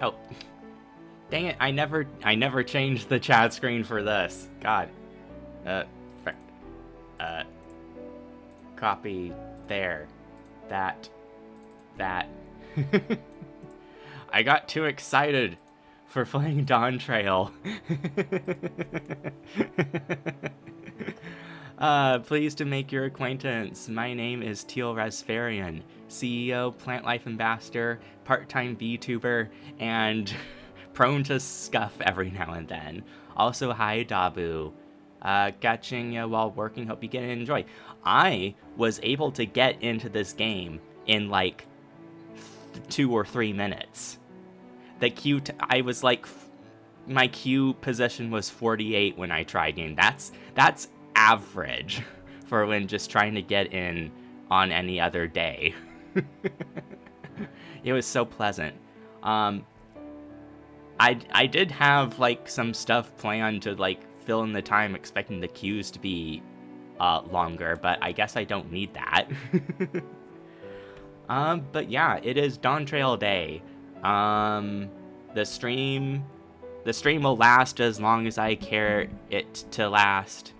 Oh, dang it! I never changed the chat screen for this. God. Frick. Uh, Copy there. That. I got too excited for playing Dawntrail. Pleased to make your acquaintance. My name is Teal-Rasferian, CEO, Plant Life Ambassador, part-time Vtuber, and prone to scuff every now and then. Also, hi, Dabu. Catching you while working. Hope you get and enjoy. I was able to get into this game in like 2 or 3 minutes. The queue, I was like, my queue position was 48 when I tried in. That's average for when just trying to get in on any other day. It was so pleasant. I did have like some stuff planned to like fill in the time, expecting the queues to be longer, but I guess I don't need that. But yeah, it is Dawntrail Day. The stream will last as long as I care it to last.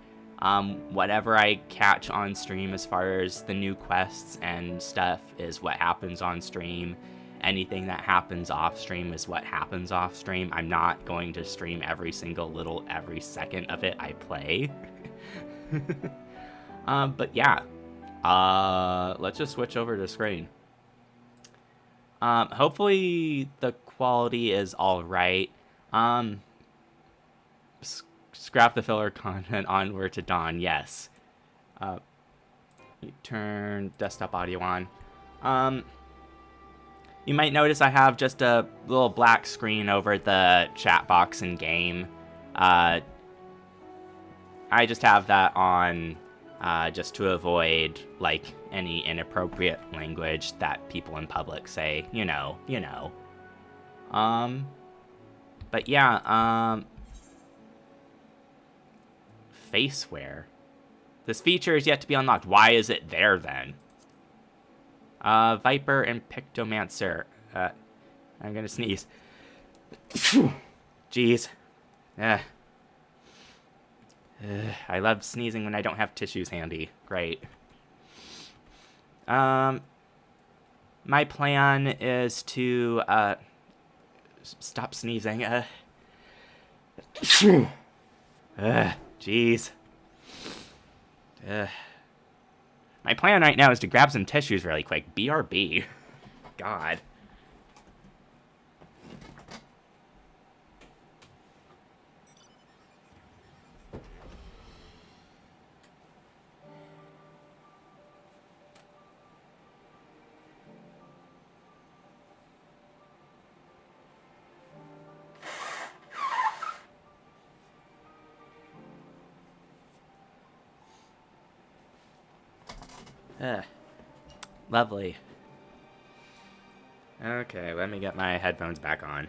Whatever I catch on stream as far as the new quests and stuff is what happens on stream. Anything that happens off stream is what happens off stream. I'm not going to stream every second of it I play. But yeah. Let's just switch over to screen. Hopefully the quality is alright. Scrap the filler content, onward to Dawn, yes. Turn desktop audio on. You might notice I have just a little black screen over the chat box in game. I just have that on just to avoid like any inappropriate language that people in public say, you know. But yeah, faceware. This feature is yet to be unlocked. Why is it there then? Viper and Pictomancer. I'm gonna sneeze. Jeez. I love sneezing when I don't have tissues handy. Great. My plan is to, stop sneezing. Jeez. My plan right now is to grab some tissues really quick. BRB. God. Lovely. Okay, let me get my headphones back on.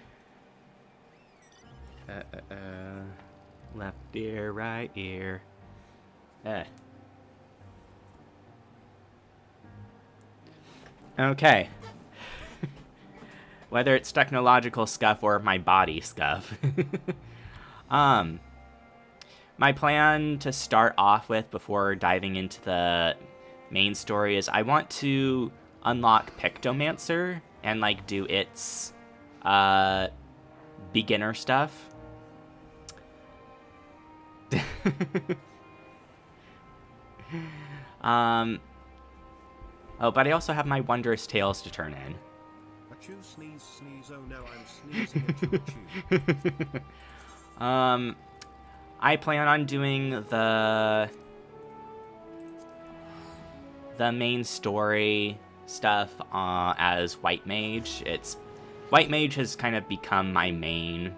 Left ear, right ear. Okay. Whether it's technological scuff or my body scuff. My plan to start off with before diving into the main story is I want to unlock Pictomancer and like do its beginner stuff. Oh, but I also have my Wondrous Tales to turn in. Achoo, sneeze, sneeze, oh no, I'm sneezing, achoo, achoo. I plan on doing the main story stuff as White Mage. White Mage has kind of become my main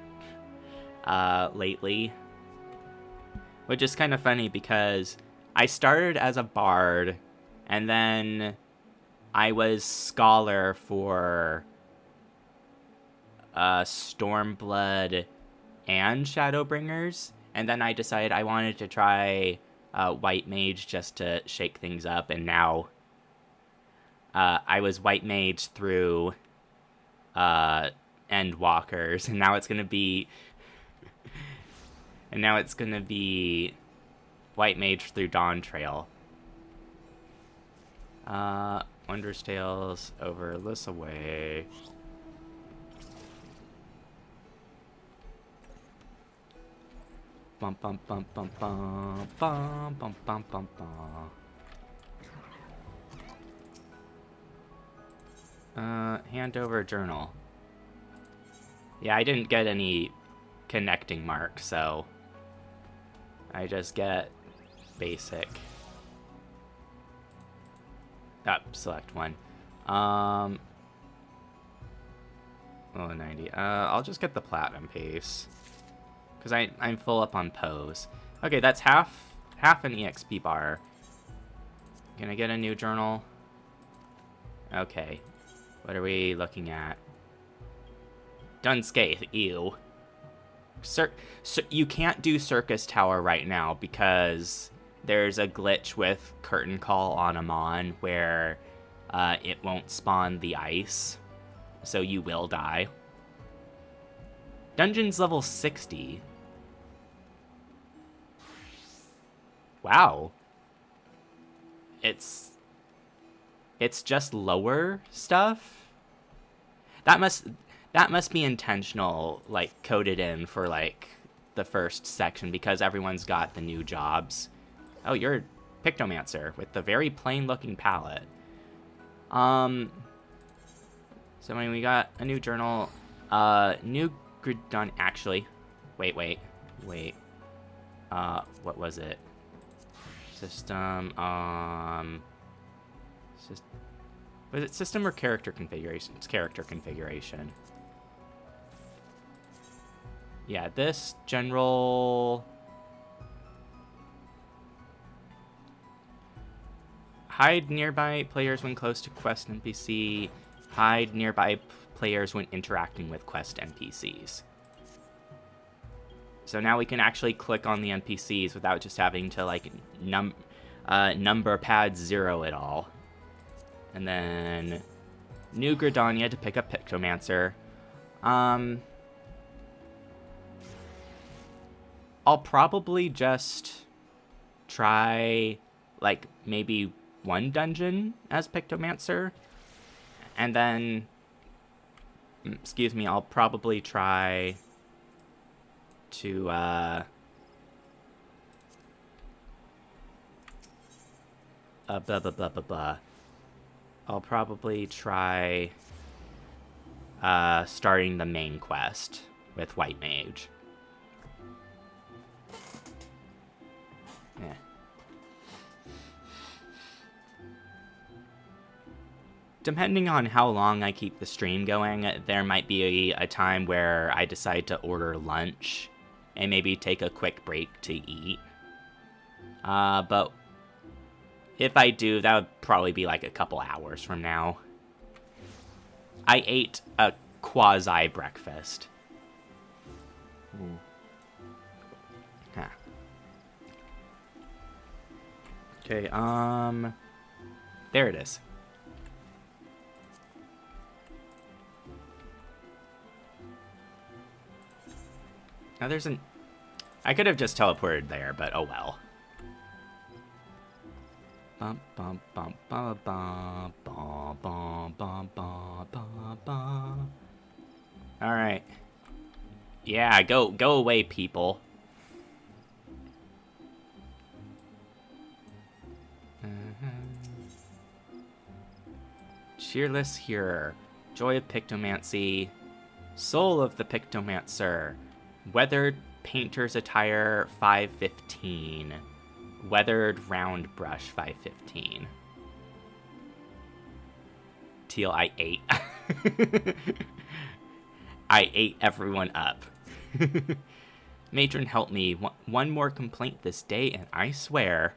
lately, which is kind of funny because I started as a bard and then I was scholar for Stormblood and Shadowbringers, and then I decided I wanted to try White Mage just to shake things up, and now I was White Mage through Endwalkers, and now it's gonna be White Mage through Dawntrail. Wondrous Tales over Alyssa Way. Bum bum bum bum bum bum bum bum bum bum. Hand over journal. Yeah, I didn't get any connecting marks, so I just get basic. Select one. Oh, 90. I'll just get the platinum piece, because I'm full up on pose. Okay, that's half an EXP bar. Gonna get a new journal. Okay, what are we looking at? Dunscape, ew. You can't do Circus Tower right now because there's a glitch with Curtain Call on Amon where it won't spawn the ice, so you will die. Dungeon's level 60. Wow. It's just lower stuff? That must be intentional, like, coded in for, like, the first section, because everyone's got the new jobs. Oh, you're a Pictomancer with the very plain-looking palette. So when we got a new journal, new Gridon, actually, wait, what was it? System, was it system or character configuration? It's character configuration. Yeah, this general... Hide nearby players when close to quest NPC. Hide nearby players when interacting with quest NPCs. So now we can actually click on the NPCs without just having to, like, number pad 0 it all. And then New Gridania to pick up Pictomancer. I'll probably just try, like, maybe one dungeon as Pictomancer. And then, excuse me, I'll probably try to, blah, blah, blah, blah, blah. I'll probably try starting the main quest with White Mage. Yeah. Depending on how long I keep the stream going, there might be a time where I decide to order lunch and maybe take a quick break to eat. But if I do, that would probably be like a couple hours from now. I ate a quasi-breakfast. Huh. Okay, there it is. Now there's an... I could have just teleported there, but oh well. Bum bum bum bum bum bum bum bum bum bum bum. All right. Yeah, go away, people. Cheerless Hearer, Joy of Pictomancy, Soul of the Pictomancer, Weathered Painter's Attire 515, Weathered Round Brush 515. Teal, I ate. I ate everyone up. Matron, help me. One more complaint this day, and I swear...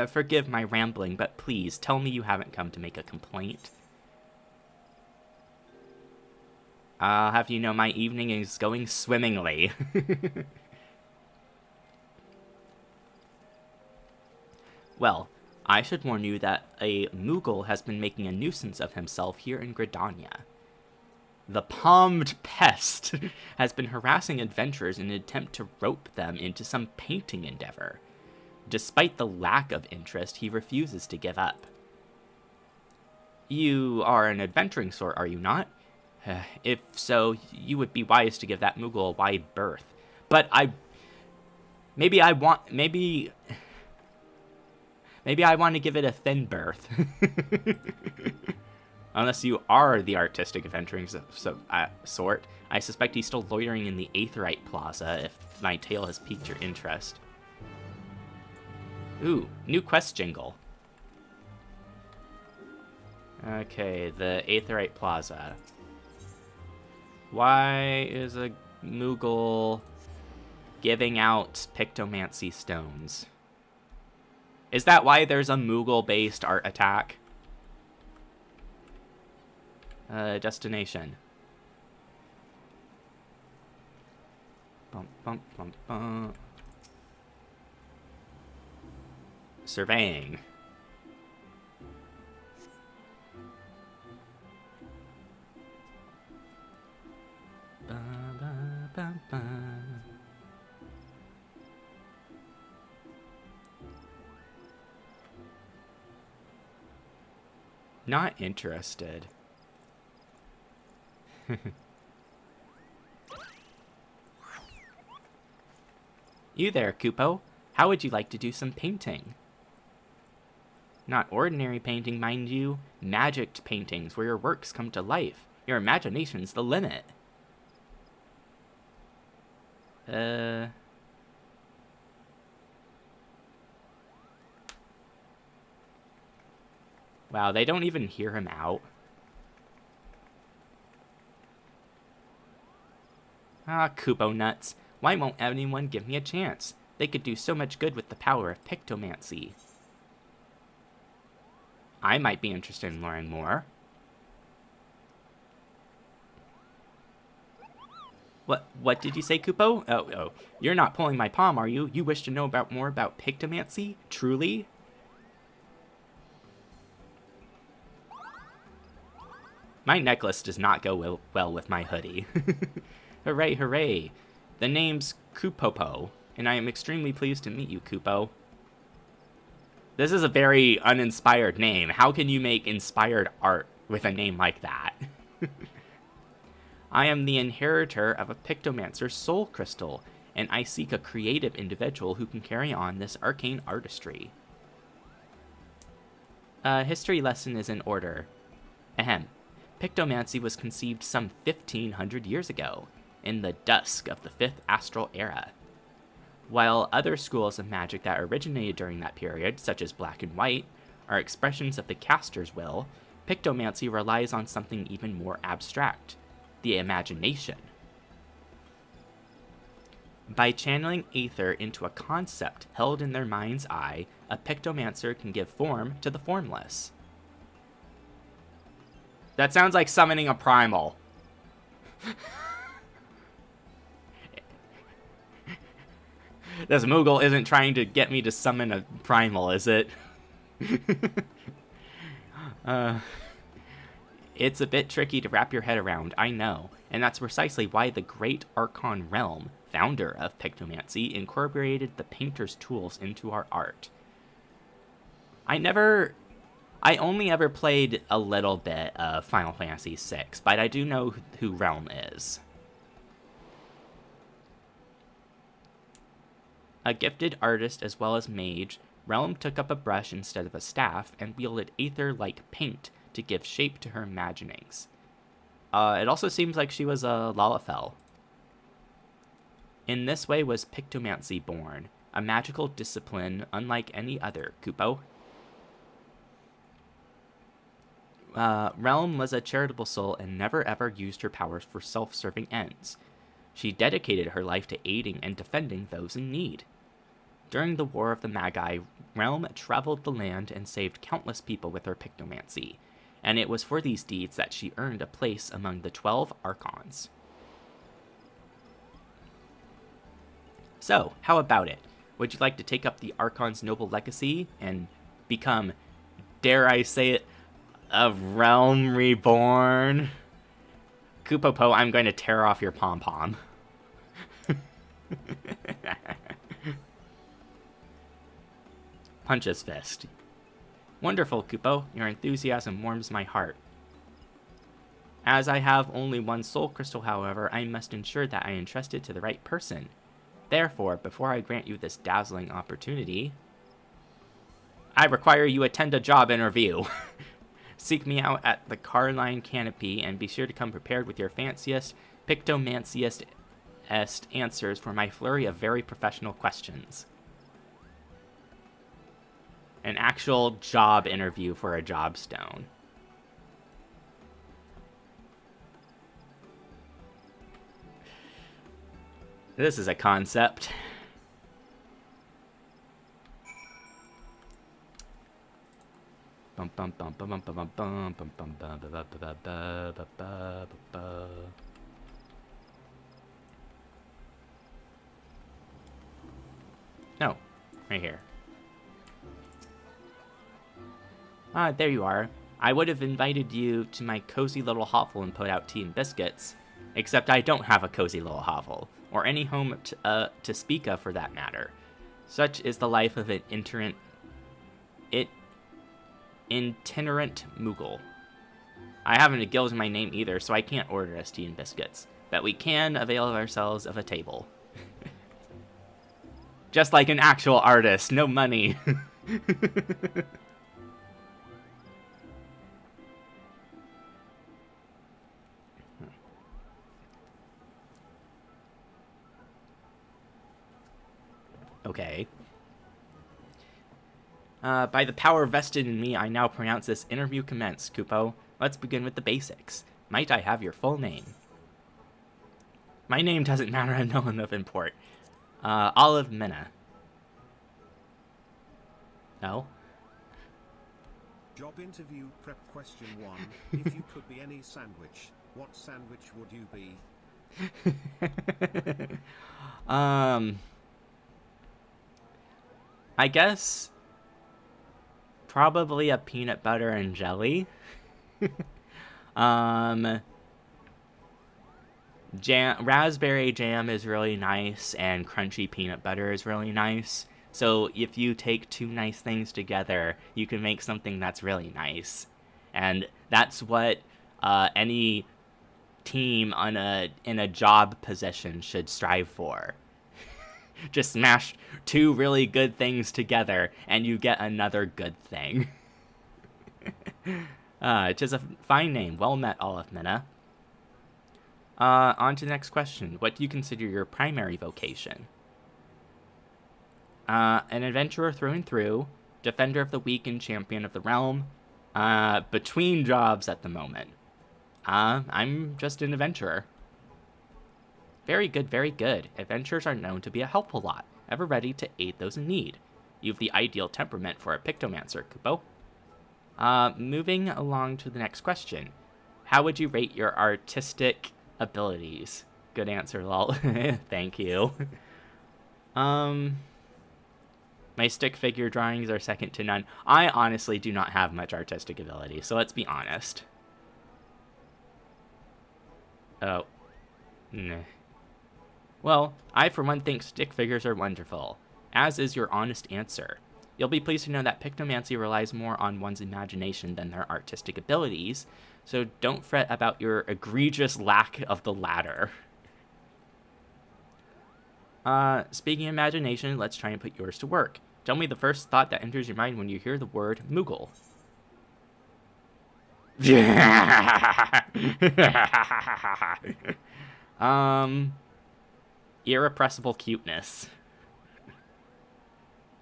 forgive my rambling, but please, tell me you haven't come to make a complaint. I'll have you know my evening is going swimmingly. Well, I should warn you that a Moogle has been making a nuisance of himself here in Gridania. The palmed pest has been harassing adventurers in an attempt to rope them into some painting endeavor. Despite the lack of interest, he refuses to give up. You are an adventuring sort, are you not? If so, you would be wise to give that Moogle a wide berth. But maybe I want to give it a thin berth. Unless you are the artistic adventuring sort. I suspect he's still loitering in the Aetheryte Plaza if my tale has piqued your interest. Ooh, new quest jingle. Okay, the Aetheryte Plaza. Why is a Moogle giving out Pictomancy stones? Is that why there's a Moogle-based art attack? Destination. Bum, bum, bum, bum. Surveying. Ba, ba, ba, ba. Not interested. You there, Kupo. How would you like to do some painting? Not ordinary painting, mind you. Magicked paintings where your works come to life. Your imagination's the limit. Wow, they don't even hear him out. Ah, Kupo nuts. Why won't anyone give me a chance? They could do so much good with the power of Pictomancy. I might be interested in learning more. What did you say, Kupo? Oh, you're not pulling my palm, are you? You wish to know more about Pictomancy? Truly? My necklace does not go well with my hoodie. Hooray, hooray. The name's Kupopo, and I am extremely pleased to meet you, Kupo. This is a very uninspired name. How can you make inspired art with a name like that? I am the inheritor of a Pictomancer's soul crystal, and I seek a creative individual who can carry on this arcane artistry. History lesson is in order. Ahem. Pictomancy was conceived some 1,500 years ago, in the dusk of the 5th Astral Era. While other schools of magic that originated during that period, such as Black and White, are expressions of the caster's will, Pictomancy relies on something even more abstract, the imagination. By channeling Aether into a concept held in their mind's eye, a Pictomancer can give form to the formless. That sounds like summoning a primal. This Moogle isn't trying to get me to summon a primal, is it? It's a bit tricky to wrap your head around, I know, and that's precisely why the Great Archon Realm, founder of Pictomancy, incorporated the painter's tools into our art. I only ever played a little bit of Final Fantasy VI, but I do know who Realm is. A gifted artist as well as mage, Realm took up a brush instead of a staff and wielded aether-like paint to give shape to her imaginings. It also seems like she was a Lalafell. In this way was Pictomancy born, a magical discipline unlike any other, Kupo. Realm was a charitable soul and never ever used her powers for self-serving ends. She dedicated her life to aiding and defending those in need. During the War of the Magi, Realm traveled the land and saved countless people with her Pictomancy, and it was for these deeds that she earned a place among the 12 Archons. So, how about it? Would you like to take up the Archon's noble legacy and become, dare I say it, a Realm reborn? Kupopo, I'm going to tear off your pom-pom. Punch his fist. Wonderful, Kupo. Your enthusiasm warms my heart. As I have only one soul crystal, however, I must ensure that I entrust it to the right person. Therefore, before I grant you this dazzling opportunity, I require you attend a job interview. Seek me out at the Carline Canopy, and be sure to come prepared with your fanciest, pictomanciest answers for my flurry of very professional questions. An actual job interview for a job stone. This is a concept. No, right here. Ah, there you are. I would have invited you to my cozy little hovel and put out tea and biscuits, except I don't have a cozy little hovel, or any home to speak of for that matter. Such is the life of an itinerant Moogle. I haven't a guild in my name either, so I can't order us tea and biscuits, but we can avail ourselves of a table. Just like an actual artist, no money. Okay. By the power vested in me, I now pronounce this interview commenced, Kupo. Let's begin with the basics. Might I have your full name? My name doesn't matter, I'm no one of import. Olive Minna. No? Job interview prep question 1. If you could be any sandwich, what sandwich would you be? I guess probably a peanut butter and jelly. Raspberry jam is really nice, and crunchy peanut butter is really nice. So if you take two nice things together, you can make something that's really nice. And that's what any team in a job position should strive for. Just smash two really good things together, and you get another good thing. It is a fine name. Well met, Olive Minna. On to the next question. What do you consider your primary vocation? An adventurer through and through, defender of the weak and champion of the realm. Between jobs at the moment. I'm just an adventurer. Very good, very good. Adventurers are known to be a helpful lot, ever ready to aid those in need. You've the ideal temperament for a pictomancer, Kupo. Moving along to the next question. How would you rate your artistic abilities? Good answer, lol. Thank you. My stick figure drawings are second to none. I honestly do not have much artistic ability, so let's be honest. Oh. Nah. Well, I for one think stick figures are wonderful, as is your honest answer. You'll be pleased to know that pictomancy relies more on one's imagination than their artistic abilities, so don't fret about your egregious lack of the latter. Speaking of imagination, let's try and put yours to work. Tell me the first thought that enters your mind when you hear the word Moogle. Irrepressible cuteness.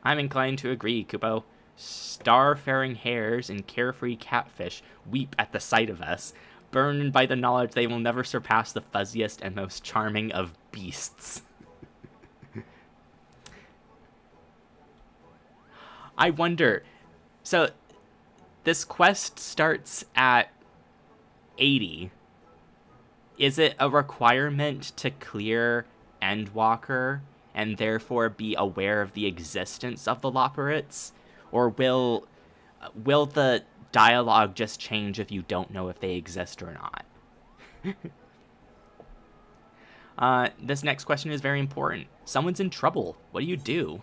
I'm inclined to agree, Kupo. Star-faring hares and carefree catfish weep at the sight of us, burdened by the knowledge they will never surpass the fuzziest and most charming of beasts. I wonder, so this quest starts at 80. Is it a requirement to clear Endwalker and therefore be aware of the existence of the Loporrits? Or will the dialogue just change if you don't know if they exist or not? This next question is very important. Someone's in trouble. What do you do?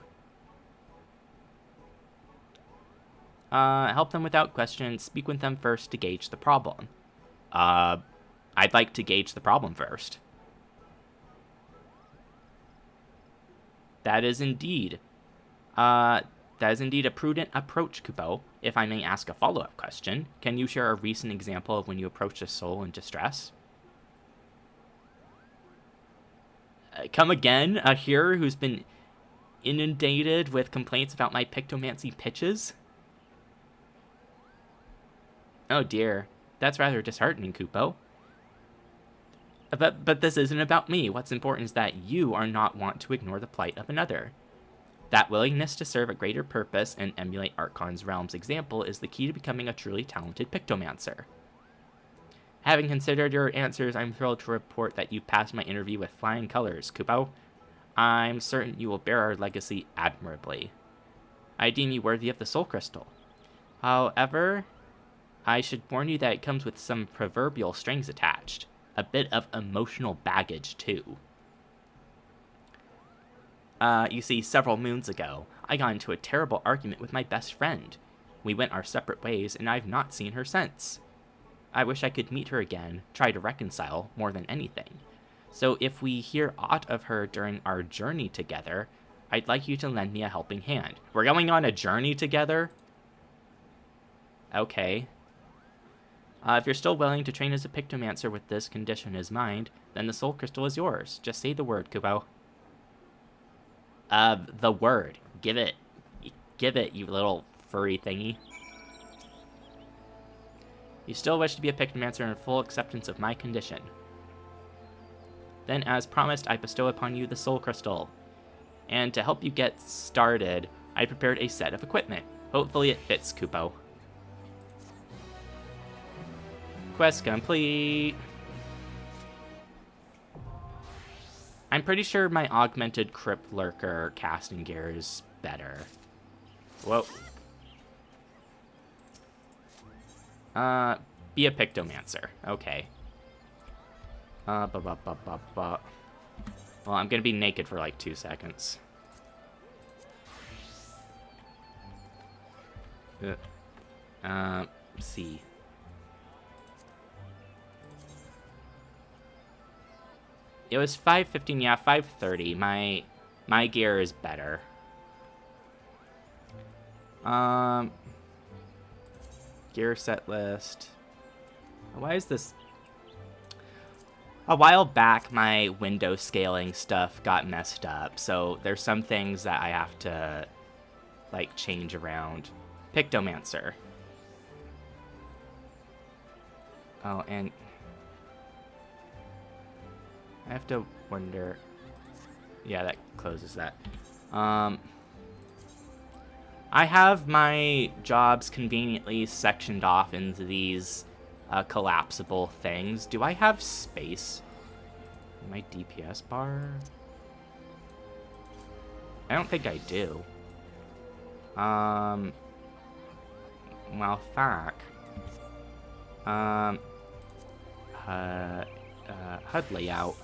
Help them without question. Speak with them first to gauge the problem. I'd like to gauge the problem first. That is indeed a prudent approach, Kupo. If I may ask a follow-up question, can you share a recent example of when you approached a soul in distress? Come again, a hearer who's been inundated with complaints about my pictomancy pitches? Oh dear, that's rather disheartening, Kupo. But this isn't about me. What's important is that you are not want to ignore the plight of another. That willingness to serve a greater purpose and emulate Archon's realm's example is the key to becoming a truly talented pictomancer. Having considered your answers, I'm thrilled to report that you passed my interview with flying colors, Kupo. I'm certain you will bear our legacy admirably. I deem you worthy of the Soul Crystal. However, I should warn you that it comes with some proverbial strings attached. A bit of emotional baggage, too. You see, several moons ago, I got into a terrible argument with my best friend. We went our separate ways, and I've not seen her since. I wish I could meet her again, try to reconcile more than anything. So if we hear aught of her during our journey together, I'd like you to lend me a helping hand. We're going on a journey together? Okay. If you're still willing to train as a pictomancer with this condition as mind, then the soul crystal is yours. Just say the word, Kupo. The word. Give it. Give it, you little furry thingy. You still wish to be a pictomancer in full acceptance of my condition. Then, as promised, I bestow upon you the soul crystal. And to help you get started, I prepared a set of equipment. Hopefully it fits, Kupo. Quest complete. I'm pretty sure my augmented Crypt Lurker casting gear is better. Whoa. Be a pictomancer. Okay. Well, I'm gonna be naked for like 2 seconds. See. It was 5:15, yeah, 5:30. My gear is better. Gear set list. Why is this? A while back, my window scaling stuff got messed up, so there's some things that I have to, like, change around. Pictomancer. Oh, and I have to wonder. Yeah, that closes that. I have my jobs conveniently sectioned off into these collapsible things. Do I have space in my DPS bar? I don't think I do. Well, fuck. HUD layout.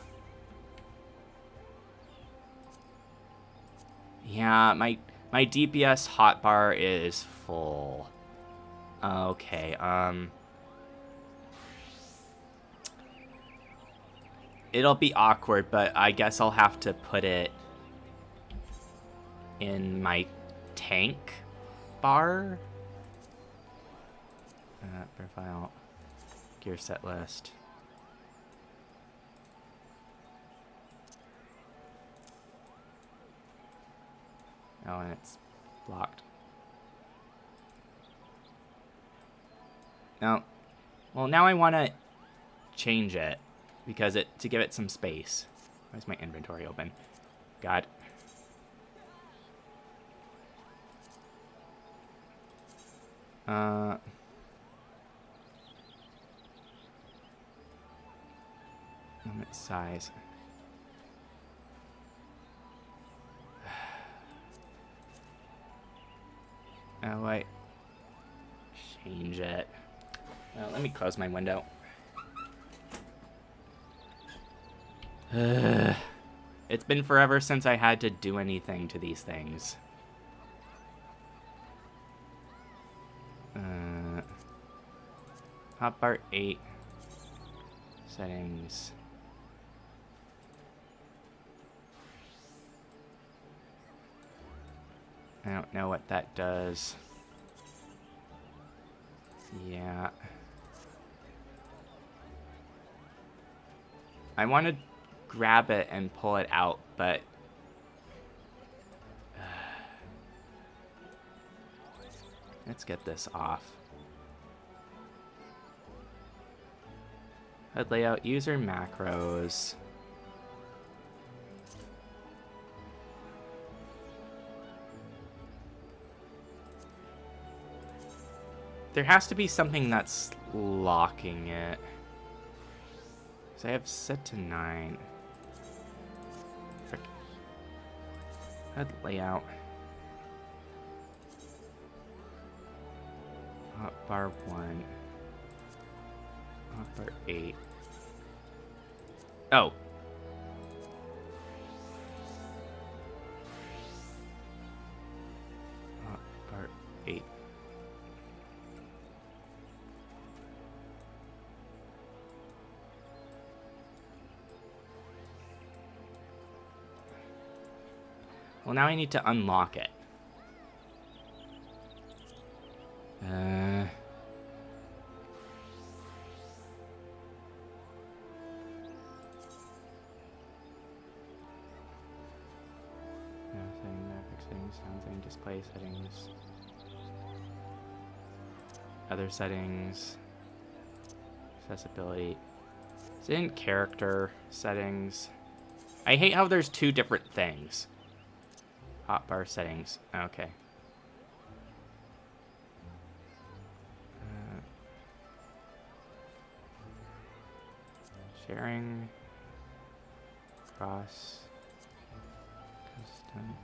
Yeah, my DPS hotbar is full. Okay, it'll be awkward, but I guess I'll have to put it in my tank bar. Profile, gear set list. Oh, and it's blocked. No. Well, now I want to change it because to give it some space. Where's my inventory open? God. Limit size. Oh, wait. Change it. Well, let me close my window. It's been forever since I had to do anything to these things. Hotbar 8. Settings. I don't know what that does. Yeah. I want to grab it and pull it out, but... let's get this off. HUD layout, user macros. There has to be something that's locking it. So I have set to 9. Frick. HUD layout. Hotbar 1. Hotbar 8. Oh. Hotbar 8. Well, now I need to unlock it. Sound setting, display settings. Other settings. Accessibility. It's in character settings. I hate how there's two different things. Hotbar settings. Okay. Sharing. Cross. Custom.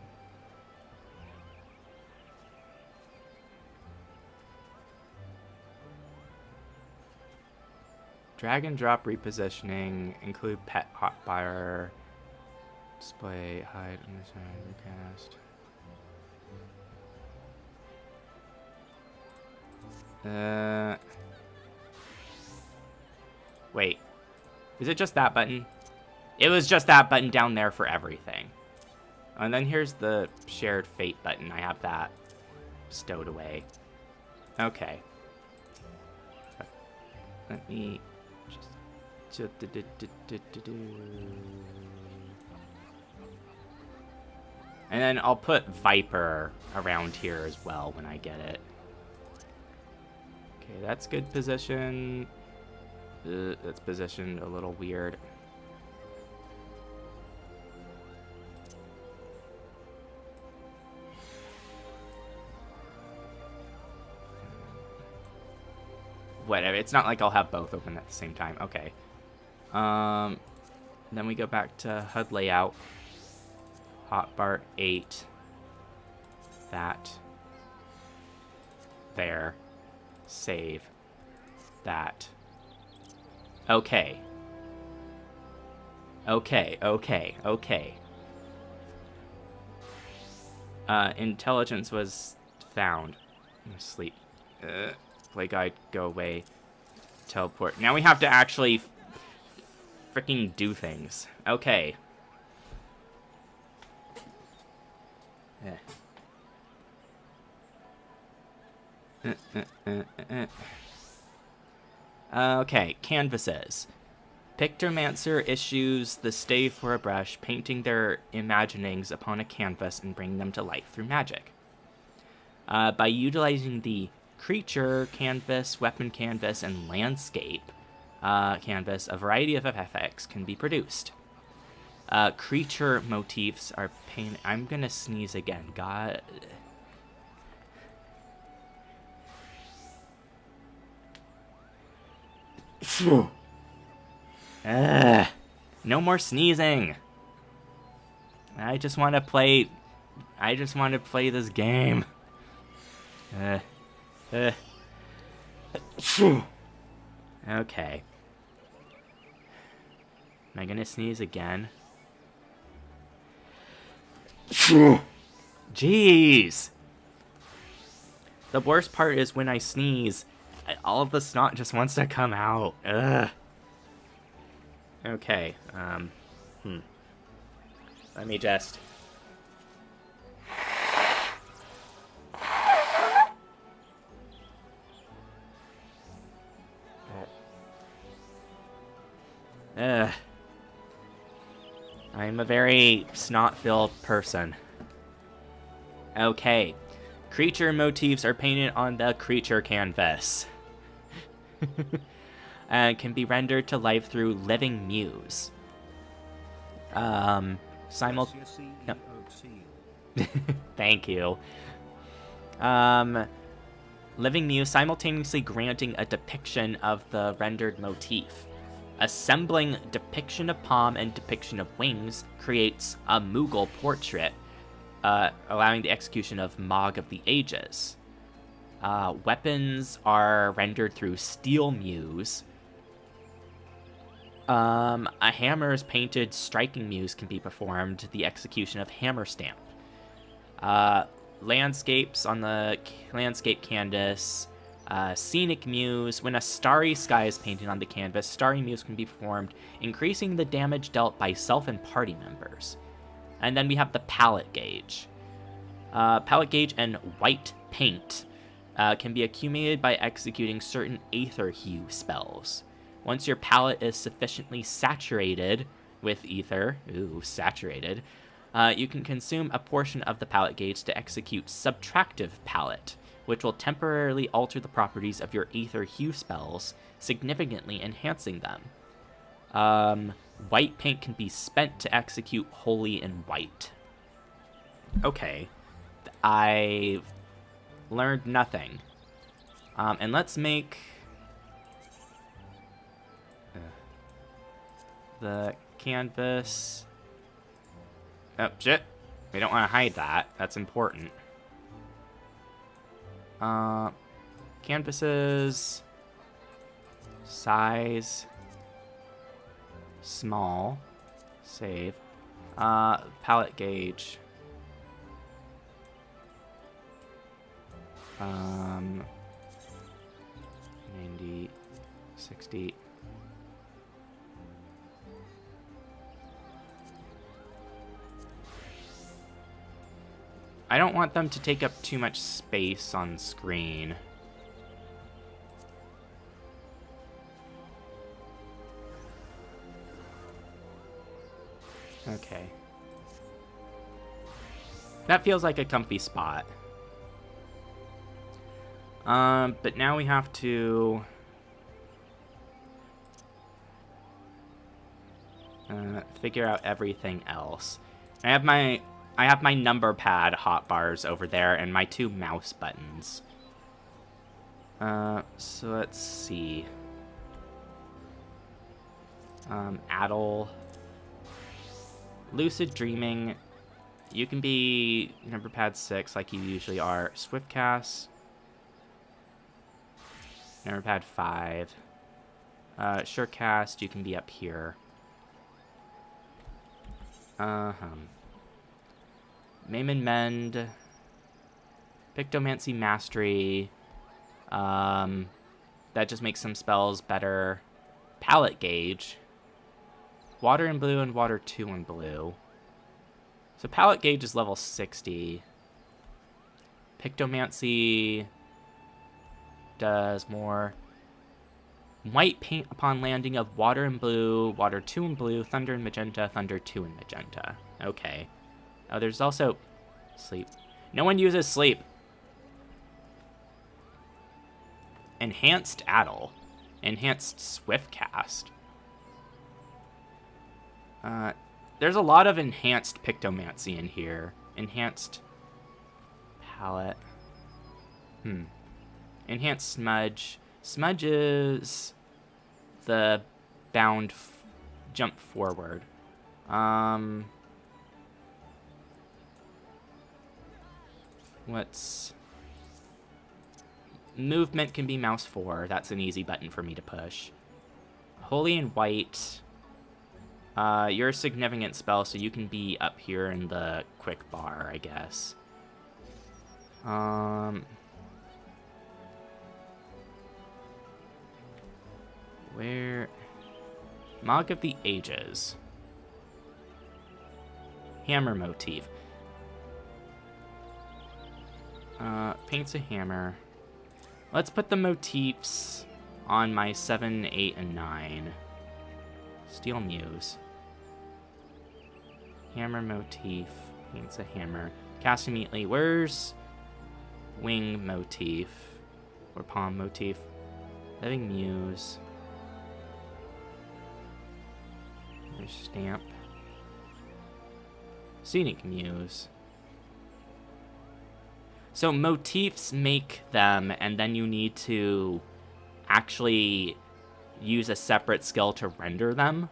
Drag and drop repositioning. Include pet hotbar. Display, hide, understand, recast. Wait. Is it just that button? It was just that button down there for everything. And then here's the shared fate button. I have that stowed away. Okay. Let me just... And then I'll put Viper around here as well when I get it. Okay, that's good position. That's positioned a little weird. Whatever, it's not like I'll have both open at the same time. Okay. Then we go back to HUD layout. Hotbar 8. That. There. Save. That. Okay. Okay. Intelligence was found. Sleep. Play guide, go away. Teleport. Now we have to actually freaking do things. Okay. Okay, canvases. Pictomancer issues the stave for a brush, painting their imaginings upon a canvas and bringing them to life through magic. By utilizing the creature canvas, weapon canvas, and landscape canvas, a variety of effects can be produced. Creature motifs are painted. I'm gonna sneeze again. God. No more sneezing. I just want to play this game. Okay. Am I gonna sneeze again? Jeez! The worst part is when I sneeze, all of the snot just wants to come out. Ugh. Okay, let me just... I'm a very snot-filled person. Okay. Creature motifs are painted on the creature canvas. And can be rendered to life through living muse. Thank you. Living muse simultaneously granting a depiction of the rendered motif. Assembling depiction of palm and depiction of wings creates a Mughal portrait, allowing the execution of Mog of the Ages. Weapons are rendered through steel muse. A hammer's painted striking muse can be performed, the execution of hammer stamp. Landscapes on the landscape canvas. Scenic muse. When a starry sky is painted on the canvas, starry muse can be performed, increasing the damage dealt by self and party members. And then we have the palette gauge. Palette gauge and white paint can be accumulated by executing certain aether hue spells. Once your palette is sufficiently saturated with ether, saturated, you can consume a portion of the palette gauge to execute subtractive palette, which will temporarily alter the properties of your aether hue spells, significantly enhancing them. White paint can be spent to execute Holy in White. Okay, I've learned nothing. And let's make the canvas... Oh, shit. We don't want to hide that. That's important. Canvases... Size... Small. Save. Palette gauge. 90... 60... I don't want them to take up too much space on screen. Okay. That feels like a comfy spot. But now we have to... figure out everything else. I have my number pad hotbars over there and my 2 mouse buttons. So let's see. Addle. Lucid dreaming. You can be number pad 6 like you usually are. Swiftcast. Number pad 5. Surecast, you can be up here. Maimon Mend, Pictomancy Mastery, that just makes some spells better. Palette Gauge, Water in Blue and Water 2 in Blue. So Palette Gauge is level 60. Pictomancy does more. White paint upon landing of Water in Blue, Water 2 in Blue, Thunder in Magenta, Thunder 2 in Magenta. Okay. Oh, there's also sleep. No one uses sleep. Enhanced Addle. Enhanced Swiftcast. There's a lot of enhanced Pictomancy in here. Enhanced Palette. Enhanced Smudge. Smudge is the bound jump forward. What's... Movement can be mouse 4. That's an easy button for me to push. Holy and White. You're a significant spell, so you can be up here in the quick bar, I guess. Where? Mog of the Ages. Hammer motif. Paints a hammer. Let's put the motifs on my 7, 8, and 9. Steel Muse. Hammer motif. Paints a hammer. Cast immediately. Where's wing motif? Or palm motif? Living Muse. There's stamp. Scenic Muse. So motifs make them, and then you need to actually use a separate skill to render them.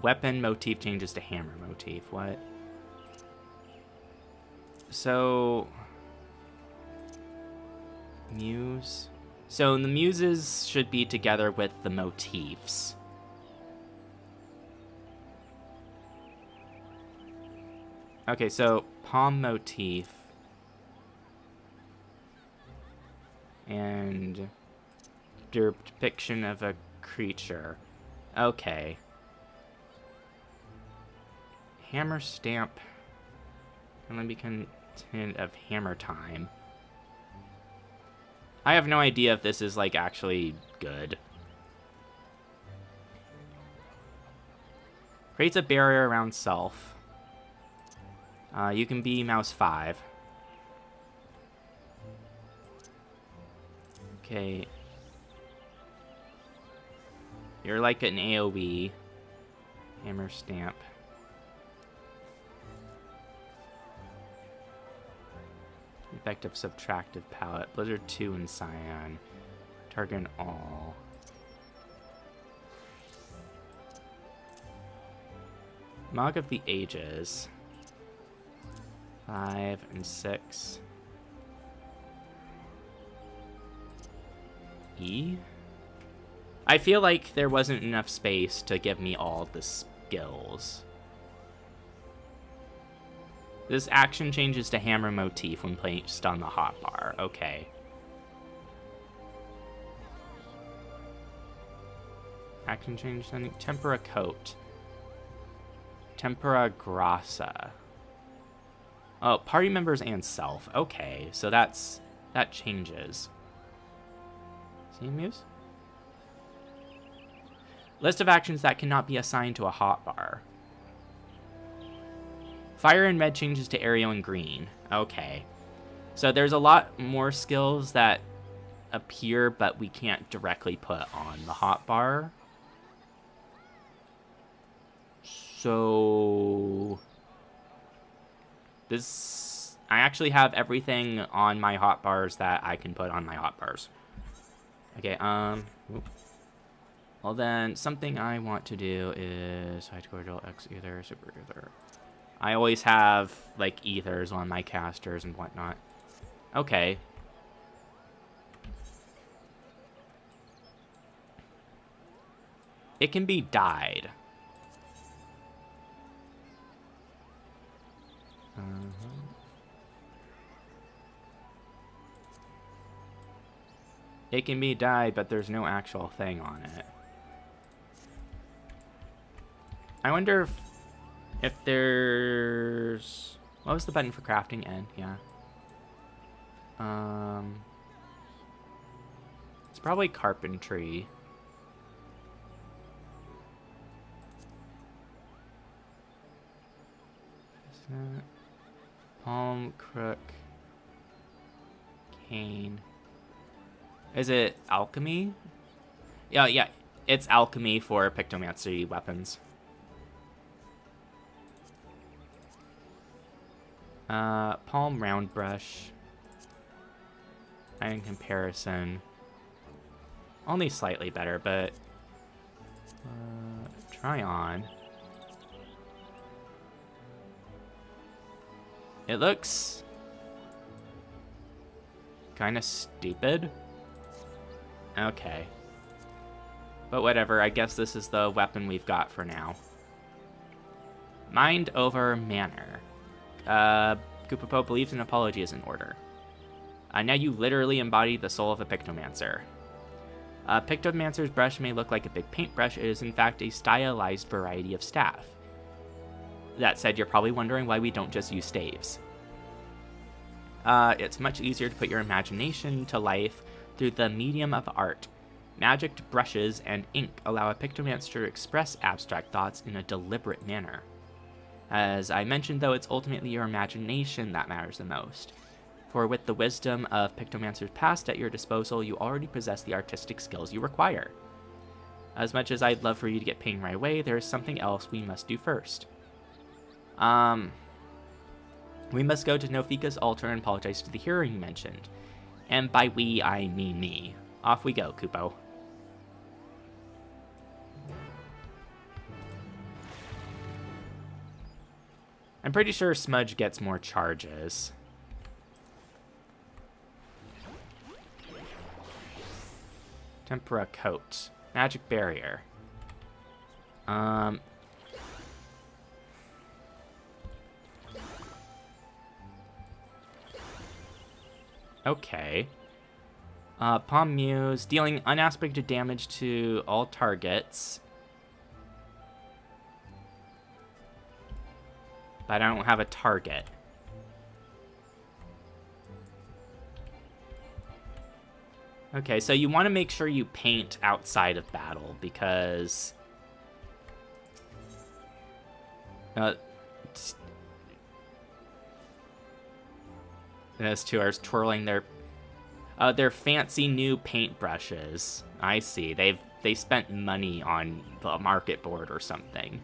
Weapon motif changes to hammer motif. What? So... Muse. So the muses should be together with the motifs. Okay, so palm motif. And depiction of a creature. Okay. Hammer stamp. Can only be content of hammer time. I have no idea if this is, like, actually good. Creates a barrier around self. You can be mouse 5. Okay. You're like an AoE. Hammer stamp. Effective subtractive palette. Blizzard 2 and Cyan. Target all. Mog of the Ages. 5 and 6. E? I feel like there wasn't enough space to give me all the skills. This action changes to hammer motif when placed on the hotbar. Okay. Action change to tempera coat. Tempera grassa. Oh, party members and self. Okay, so that changes. See, Muse? List of actions that cannot be assigned to a hotbar. Fire and red changes to aerial and green. Okay. So there's a lot more skills that appear, but we can't directly put on the hotbar. So... I actually have everything on my hotbars that I can put on my hotbars. Okay, well then, something I want to do is side cordial, X ether, super ether. I always have, like, ethers on my casters and whatnot. Okay. It can be dyed. It can be dyed, but there's no actual thing on it. I wonder if there's... What was the button for crafting? N, yeah. It's probably carpentry. Palm, crook, cane. Is it alchemy? Yeah, it's alchemy for Pictomancy weapons. Palm round brush. In comparison, only slightly better, but try on. It looks kind of stupid. Okay. But whatever, I guess this is the weapon we've got for now. Mind over manner. Kupopo believes an apology is in order. Now you literally embody the soul of a pictomancer. A pictomancer's brush may look like a big paintbrush. It is in fact a stylized variety of staff. That said, you're probably wondering why we don't just use staves. It's much easier to put your imagination to life through the medium of art. Magic brushes and ink allow a pictomancer to express abstract thoughts in a deliberate manner. As I mentioned, though, it's ultimately your imagination that matters the most. For with the wisdom of pictomancers past at your disposal, you already possess the artistic skills you require. As much as I'd love for you to get paying right away, there is something else we must do first. We must go to Nofika's altar and apologize to the hero you mentioned. And by we, I mean me. Off we go, Kupo. I'm pretty sure Smudge gets more charges. Tempera coat. Magic barrier. Okay. Palm Muse, dealing unaspected damage to all targets. But I don't have a target. Okay, so you want to make sure you paint outside of battle, because... those two are twirling their fancy new paintbrushes. I see. They spent money on the market board or something.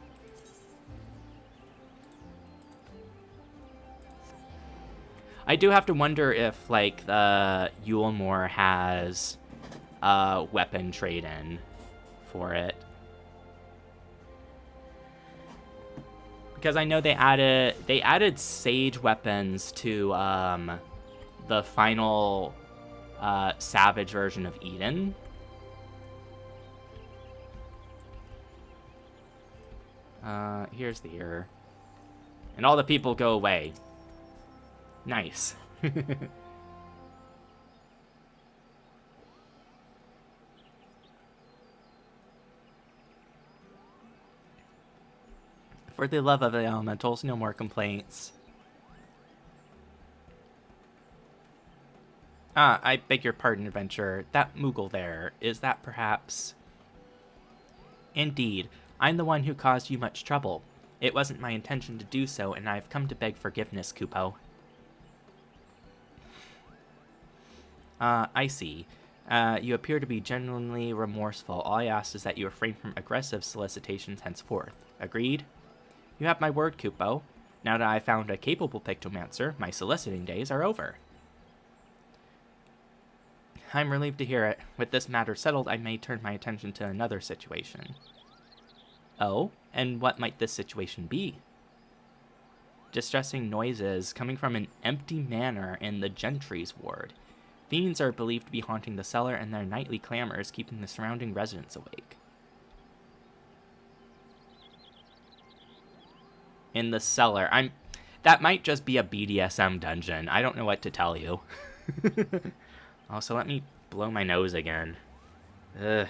I do have to wonder if, like, the Yulemore has a weapon trade-in for it. Because I know they added sage weapons to the final Savage version of Eden. Here's the error. And all the people go away. Nice. For the love of the elementals, no more complaints. I beg your pardon, adventurer. That Moogle there, is that perhaps... Indeed, I'm the one who caused you much trouble. It wasn't my intention to do so, and I've come to beg forgiveness, Kupo. I see. You appear to be genuinely remorseful. All I ask is that you refrain from aggressive solicitations henceforth. Agreed? You have my word, Kupo. Now that I've found a capable pictomancer, my soliciting days are over. I'm relieved to hear it. With this matter settled, I may turn my attention to another situation. Oh? And what might this situation be? Distressing noises coming from an empty manor in the Gentry's ward. Fiends are believed to be haunting the cellar, and their nightly clamors keeping the surrounding residents awake. In the cellar. That might just be a BDSM dungeon. I don't know what to tell you. Also, let me blow my nose again. Ugh.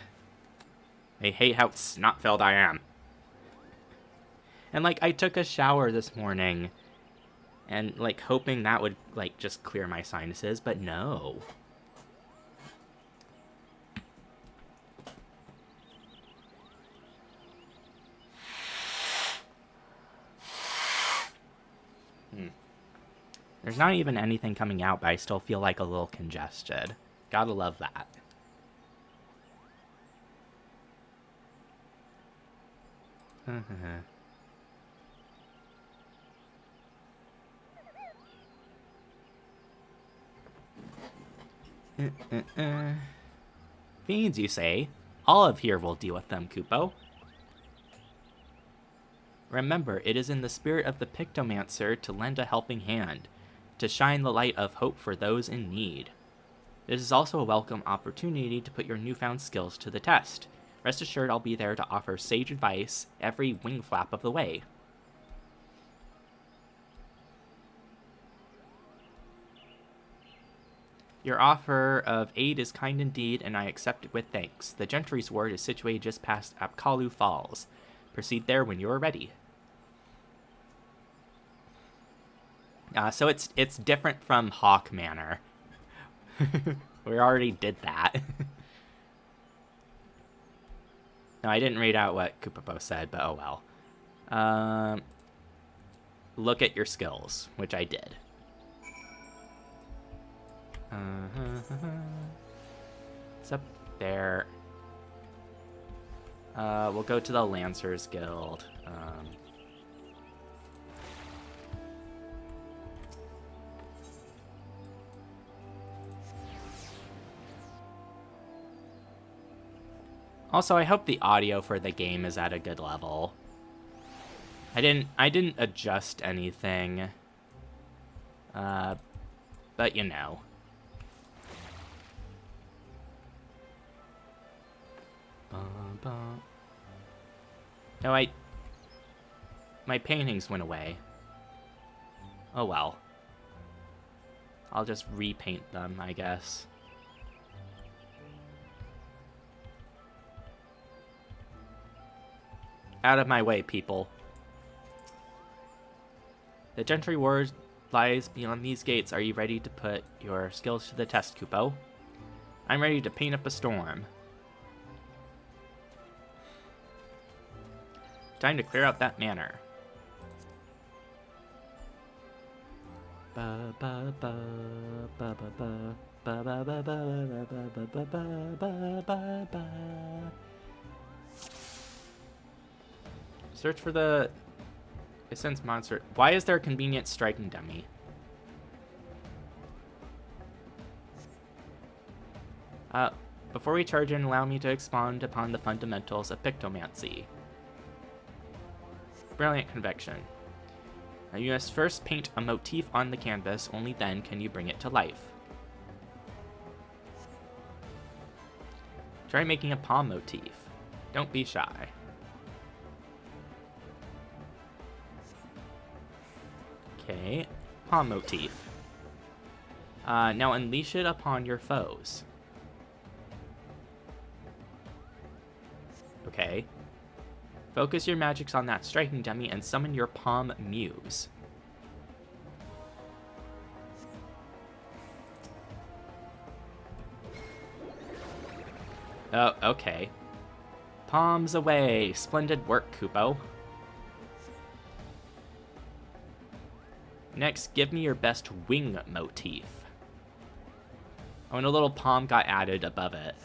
I hate how snot-filled I am. And, like, I took a shower this morning, and, like, hoping that would, like, just clear my sinuses, but no. There's not even anything coming out, but I still feel like a little congested. Gotta love that. Fiends, you say? Olive here will deal with them, Kupo. Remember, it is in the spirit of the Pictomancer to lend a helping hand, to shine the light of hope for those in need. This is also a welcome opportunity to put your newfound skills to the test. Rest assured I'll be there to offer sage advice every wing flap of the way. Your offer of aid is kind indeed, and I accept it with thanks. The Gentry's Ward is situated just past Apkalu Falls. Proceed there when you are ready. So it's different from Hawk Manor. We already did that. No, I didn't read out what Kupopo said, but oh well. Look at your skills, which I did. It's up there. We'll go to the Lancers Guild. Also, I hope the audio for the game is at a good level. I didn't adjust anything. But you know. No, my paintings went away. Oh well. I'll just repaint them, I guess. Out of my way, people. The Gentry Ward lies beyond these gates. Are you ready to put your skills to the test, Kupo? I'm ready to paint up a storm. Time to clear out that manor. Search for the Essence monster. Why is there a convenient striking dummy? Before we charge in, allow me to expound upon the fundamentals of pictomancy. Brilliant convection. You must first paint a motif on the canvas, only then can you bring it to life. Try making a palm motif. Don't be shy. Okay, palm motif. Now unleash it upon your foes. Okay. Focus your magics on that striking dummy and summon your palm muse. Oh, okay. Palms away. Splendid work, Kupo. Next, give me your best wing motif. Oh, and a little palm got added above it.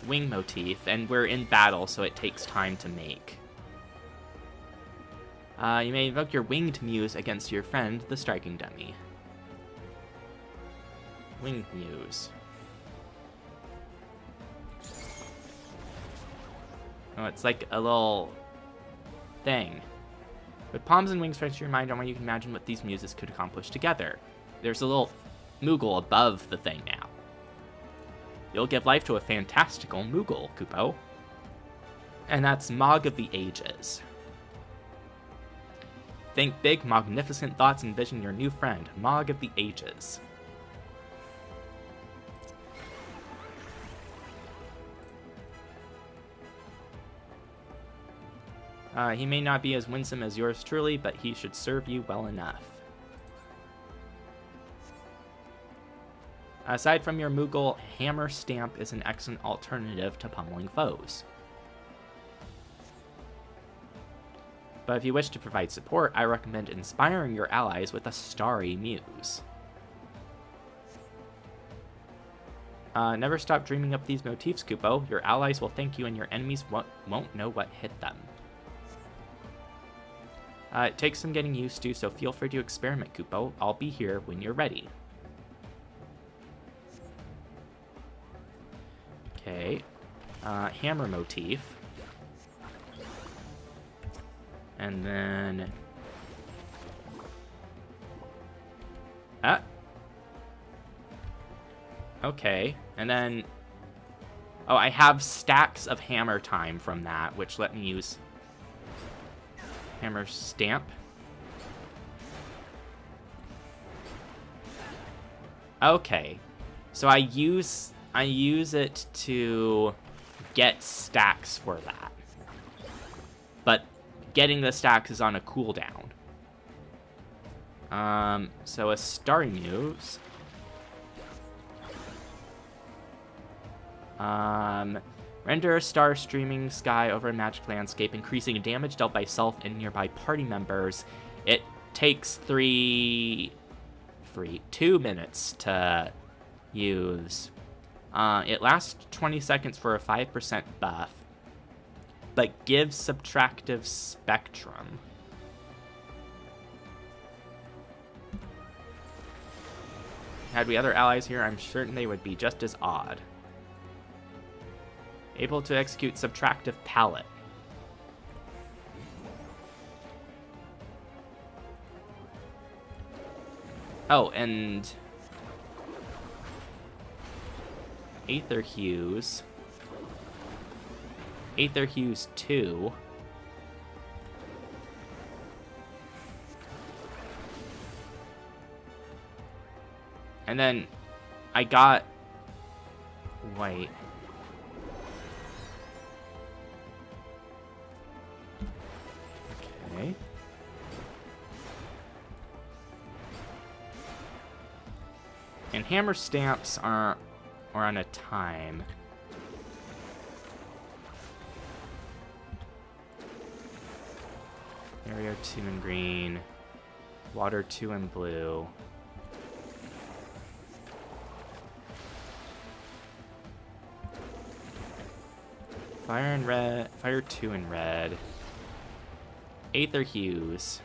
Wing motif, and we're in battle, so it takes time to make. You may invoke your winged muse against your friend, the striking dummy. Winged muse. Oh, it's like a little thing. With palms and wings fresh to your mind, I want you to imagine what these muses could accomplish together. There's a little Moogle above the thing now. You'll give life to a fantastical Moogle, Kupo. And that's Mog of the Ages. Think big, magnificent thoughts and envision your new friend, Mog of the Ages. He may not be as winsome as yours truly, but he should serve you well enough. Aside from your Moogle, Hammer Stamp is an excellent alternative to pummeling foes. But if you wish to provide support, I recommend inspiring your allies with a Starry Muse. Never stop dreaming up these motifs, Kupo. Your allies will thank you and your enemies won't know what hit them. It takes some getting used to, so feel free to experiment, Kupo. I'll be here when you're ready. Okay. Hammer motif. And then... Okay, and then... Oh, I have stacks of hammer time from that, which let me use hammer stamp. Okay, so I use it to get stacks for that. But getting the stacks is on a cooldown. So a Starry Muse. Render a star streaming sky over a magic landscape, increasing damage dealt by self and nearby party members. It takes 2 minutes to use. It lasts 20 seconds for a 5% buff, but gives subtractive spectrum. Had we other allies here, I'm certain they would be just as odd. Able to execute subtractive palette. Oh, and Aether Hues. Aether Hues 2. And then I got... Wait. Okay. And hammer stamps are on a time. Area 2 in green. Water 2 in blue. Fire in red. Fire 2 in red. Aether Hues.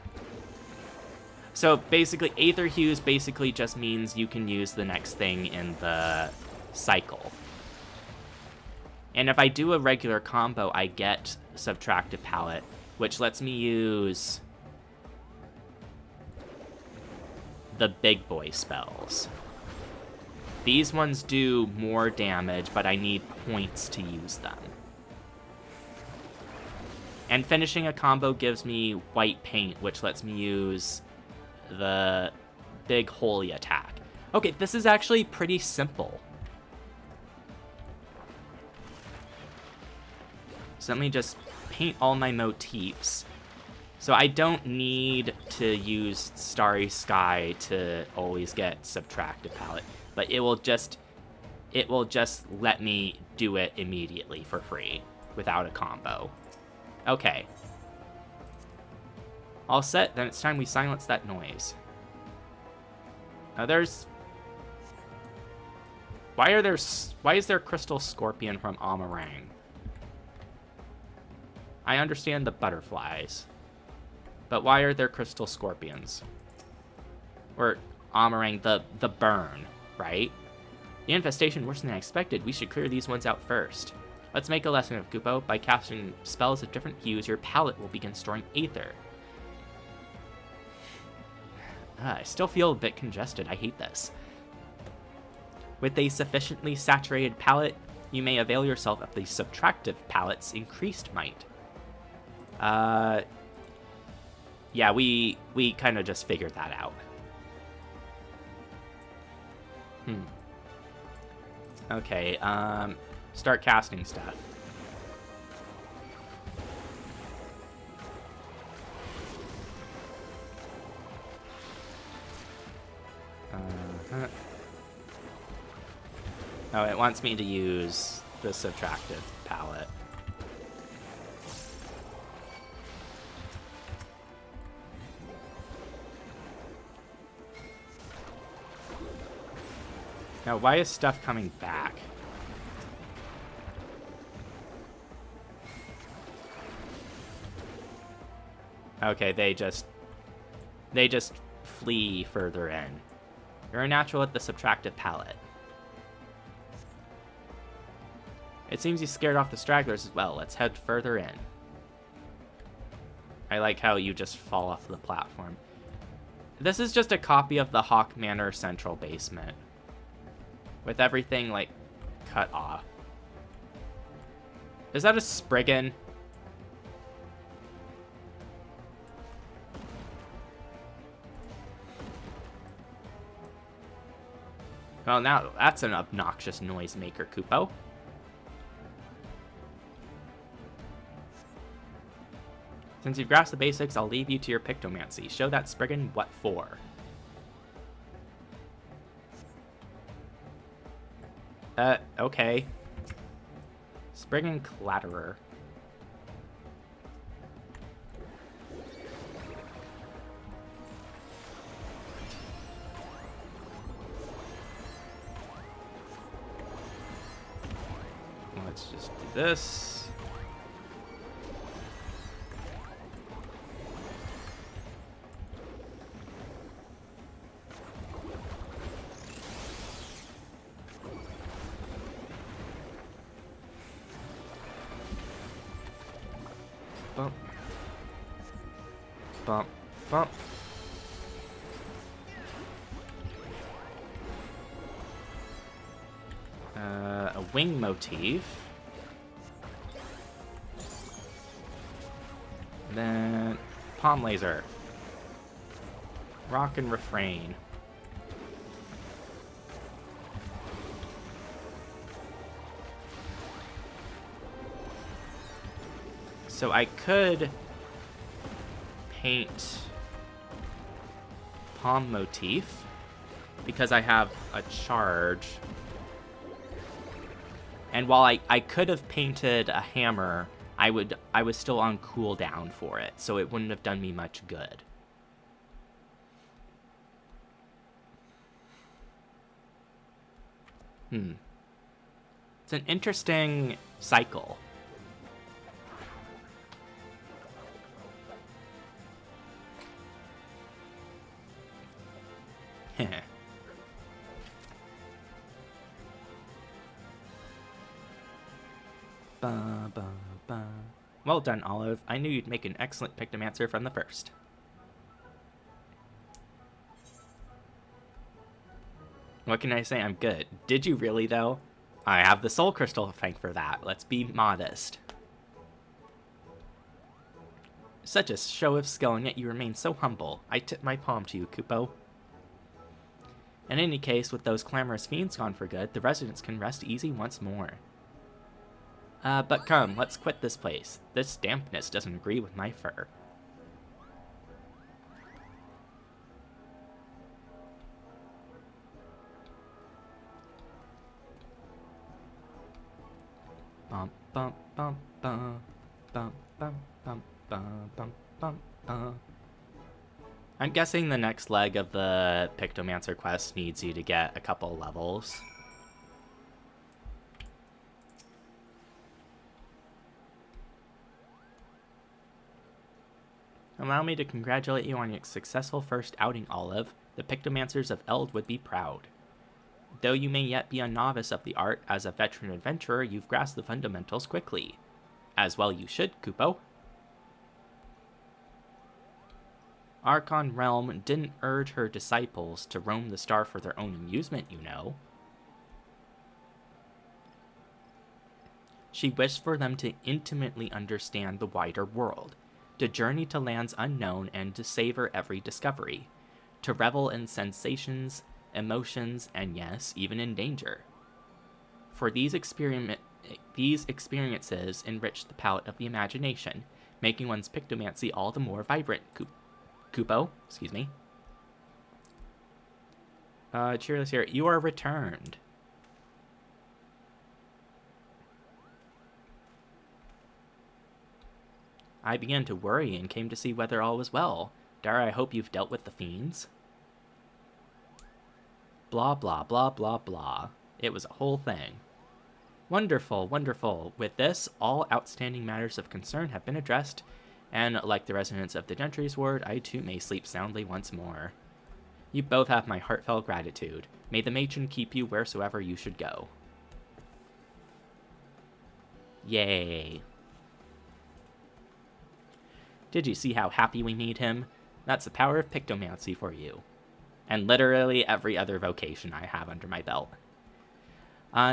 So basically, Aether Hues basically just means you can use the next thing in the cycle. And if I do a regular combo, I get Subtractive Palette, which lets me use the big boy spells. These ones do more damage, but I need points to use them. And finishing a combo gives me white paint, which lets me use the big holy attack. Okay, this is actually pretty simple. So let me just paint all my motifs. So I don't need to use Starry Sky to always get Subtractive Palette, but it will just let me do it immediately for free without a combo. Okay. All set, then it's time we silence that noise. Now why is there Crystal Scorpion from Amarang? I understand the butterflies, but why are there Crystal Scorpions? Or Amarang, the burn, right? The infestation worse than I expected. We should clear these ones out first. Let's make a lesson of Kupo. By casting spells of different hues, your palette will begin storing Aether. I still feel a bit congested. I hate this. With a sufficiently saturated palette, you may avail yourself of the Subtractive Palette's increased might. Yeah, we kind of just figured that out. Okay, start casting stuff. Oh, it wants me to use the Subtractive Palette. Now, why is stuff coming back? Okay, they just flee further in. You're a natural at the Subtractive Palette. It seems you scared off the stragglers as well. Let's head further in. I like how you just fall off the platform. This is just a copy of the Hawk Manor Central Basement. With everything, like, cut off. Is that a Spriggan? Well, now that's an obnoxious noisemaker, Kupo. Since you've grasped the basics, I'll leave you to your pictomancy. Show that Spriggan what for. Okay. Spriggan Clatterer. Let's just do this. Bump. Bump. Bump. A wing motif. Then palm laser. Rock and refrain. So I could paint palm motif because I have a charge. And while I could have painted a hammer, I was still on cooldown for it, so it wouldn't have done me much good. It's an interesting cycle. Ba, ba, ba. Well done, Olive. I knew you'd make an excellent pictomancer from the first. What can I say? I'm good. Did you really, though? I have the soul crystal to thank for that. Let's be modest. Such a show of skill, and yet you remain so humble. I tip my palm to you, Kupo. In any case, with those clamorous fiends gone for good, the residents can rest easy once more. But come, let's quit this place. This dampness doesn't agree with my fur. Bum bum bum bum bum bum bum bum bum bum bum. I'm guessing the next leg of the Pictomancer quest needs you to get a couple levels. Allow me to congratulate you on your successful first outing, Olive. The Pictomancers of Eld would be proud. Though you may yet be a novice of the art, as a veteran adventurer, you've grasped the fundamentals quickly. As well you should, Kupo. Archon Realm didn't urge her disciples to roam the star for their own amusement, you know. She wished for them to intimately understand the wider world, to journey to lands unknown and to savor every discovery, to revel in sensations, emotions, and yes, even in danger. For these experiences enrich the palette of the imagination, making one's pictomancy all the more vibrant. Kupo, excuse me. Cheerless here. You are returned. I began to worry and came to see whether all was well. Dara, I hope you've dealt with the fiends. Blah, blah, blah, blah, blah. It was a whole thing. Wonderful, wonderful. With this, all outstanding matters of concern have been addressed, and like the residents of the Gentry's ward, I too may sleep soundly once more. You both have my heartfelt gratitude. May the matron keep you wheresoever you should go. Yay. Did you see how happy we made him? That's the power of pictomancy for you. And literally every other vocation I have under my belt.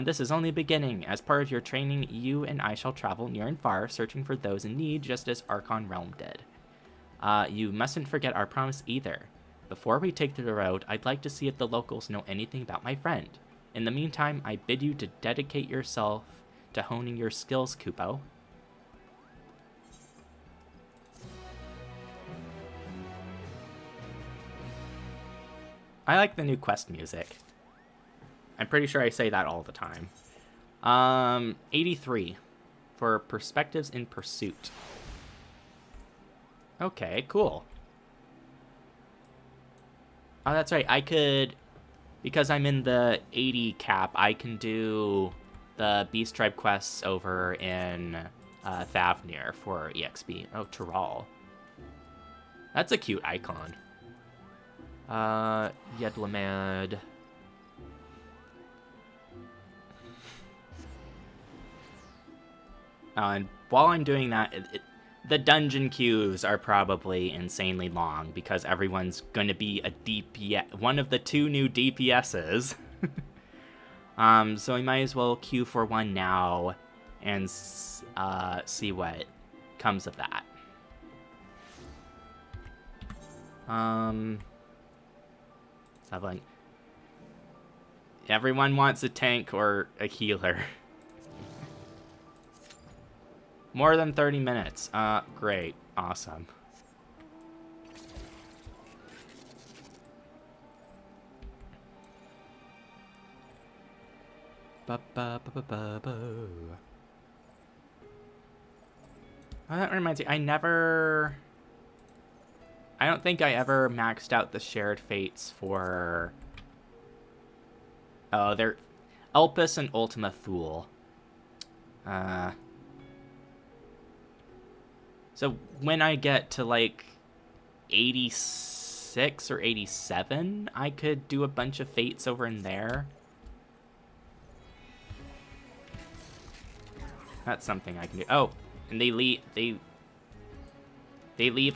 This is only beginning. As part of your training, you and I shall travel near and far, searching for those in need, just as Archon Realm did. You mustn't forget our promise either. Before we take to the road, I'd like to see if the locals know anything about my friend. In the meantime, I bid you to dedicate yourself to honing your skills, Kupo. I like the new quest music. I'm pretty sure I say that all the time. 83 for Perspectives in Pursuit. Okay, cool. Oh, that's right. I could, because I'm in the 80 cap, I can do the Beast Tribe quests over in Thavnir for EXP. Oh, Tural. That's a cute icon. Yedlamad. And while I'm doing that, the dungeon queues are probably insanely long because everyone's going to be a DPS, one of the 2 new DPSs. So we might as well queue for one now and see what comes of that. Something. Everyone wants a tank or a healer. More than 30 minutes. Great. Awesome. Oh, that reminds me, I don't think I ever maxed out the shared fates for... Oh, they're Elpis and Ultima Thule. So when I get to like 86 or 87, I could do a bunch of fates over in there. That's something I can do. Oh, and they leave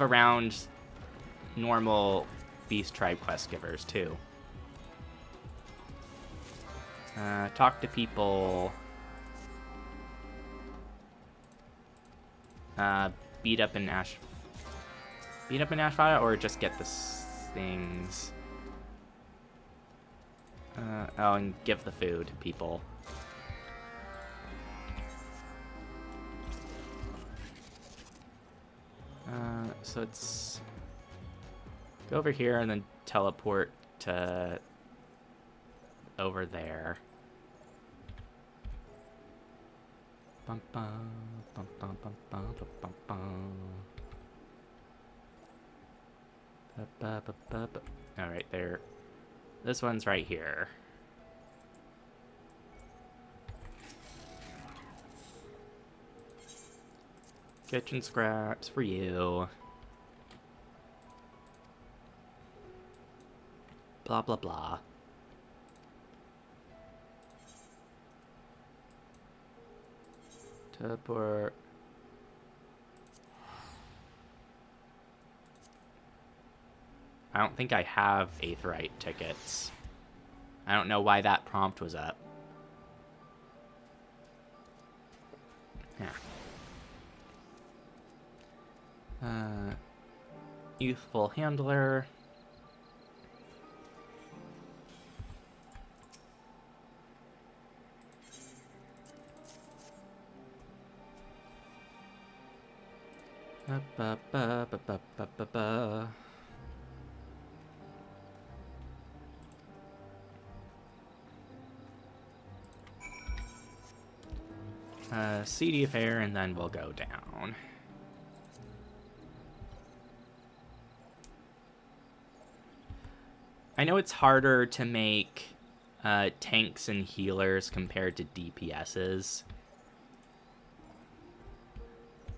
around normal Beast Tribe quest givers too. Talk to people. Beat up an Ashfada, or just get the things. Oh, and give the food, people. So it's go over here and then teleport to over there. Bum, bum, bum, bum, bum, bum, bum, bum. All right, there. This one's right here. Kitchen scraps for you. Blah, blah, blah. Teleport. I don't think I have Aetheryte tickets. I don't know why that prompt was up. Yeah. Youthful Handler. CD affair, and then we'll go down. I know it's harder to make tanks and healers compared to DPSs.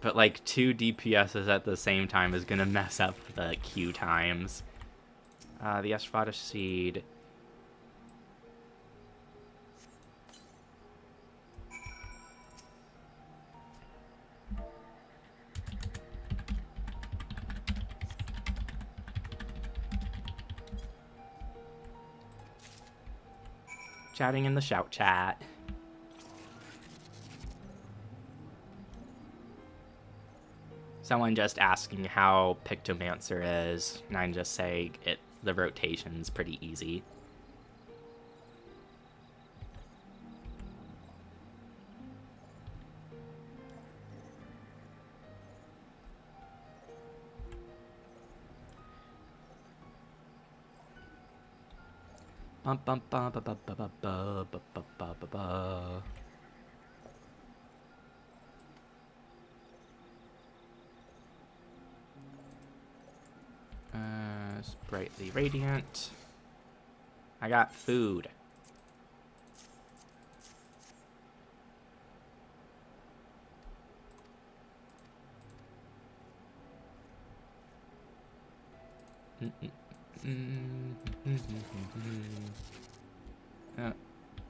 But like 2 DPSs at the same time is gonna mess up the queue times. The Ashfada Seed. Chatting in the shout chat. Someone just asking how Pictomancer is, and I'm just saying the rotation's pretty easy. Bum bum bum ba ba ba ba ba ba ba ba ba ba. Brightly radiant. I got food.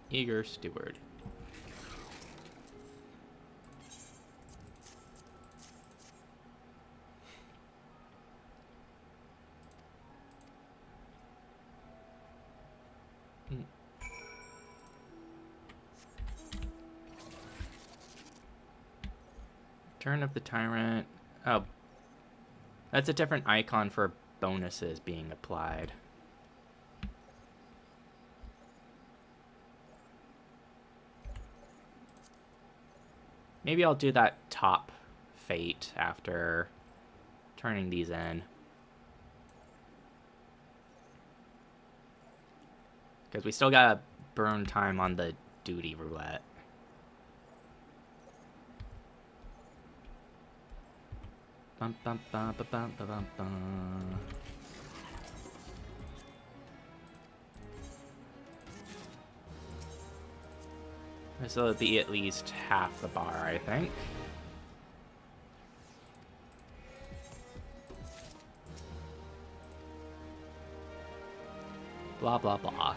Eager steward. Turn of the Tyrant. Oh. That's a different icon for bonuses being applied. Maybe I'll do that top fate after turning these in. Because we still gotta burn time on the duty roulette. Bum, bum, bum, bum, bum, bum, bum. This will be at least half the bar, I think. Blah, blah, blah.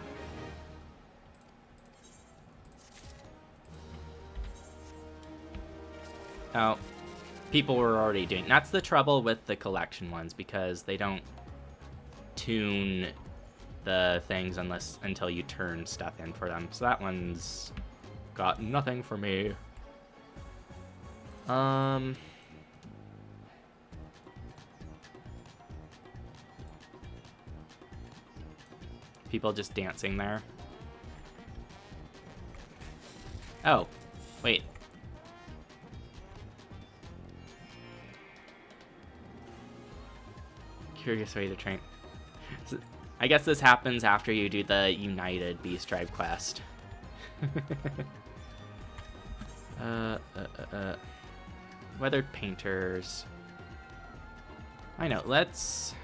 Oh, people were already doing... That's the trouble with the collection ones, because they don't tune the things until you turn stuff in for them. So that one's got nothing for me. People just dancing there. Oh, wait. Curious way to train. I guess this happens after you do the United Beast Tribe quest. Weathered painters. I know, let's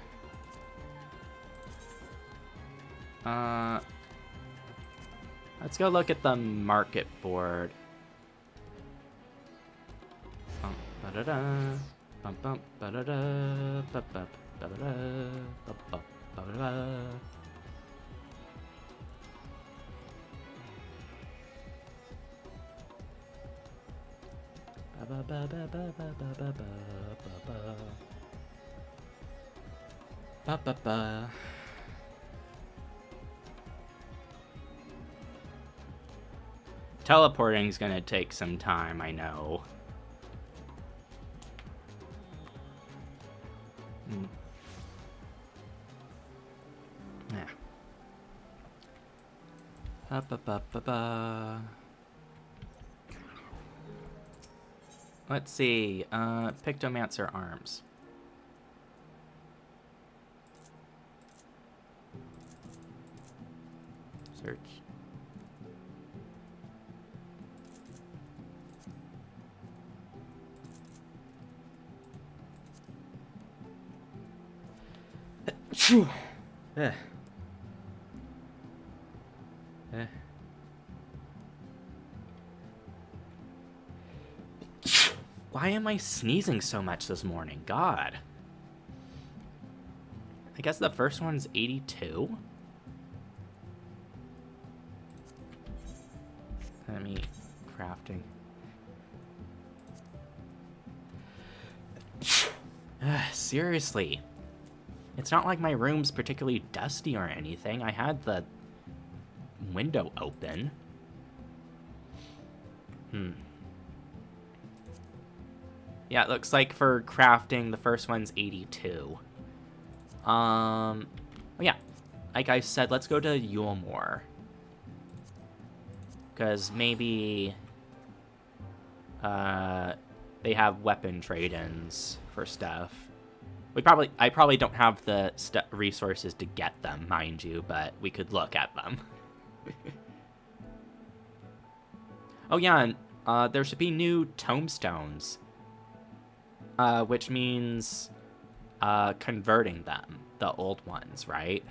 go look at the market board. Bum, ba-da-da, bum, bum, ba-da-da, ba-ba, ba-da-da, ba-ba, ba-da-da. Ba-ba-ba. Teleporting's gonna take some time, I know. Yeah. Ba-ba-ba-ba-ba. Let's see, Pictomancer arms. Search. Why am I sneezing so much this morning? God. I guess the first one's 82. Enemy crafting. Seriously. It's not like my room's particularly dusty or anything. I had the window open. Yeah, it looks like for crafting, the first one's 82. Oh yeah, like I said, let's go to Yulemore. Because maybe they have weapon trade-ins for stuff. I probably don't have the resources to get them, mind you, but we could look at them. Oh yeah, and there should be new tombstones, which means converting them, the old ones, right?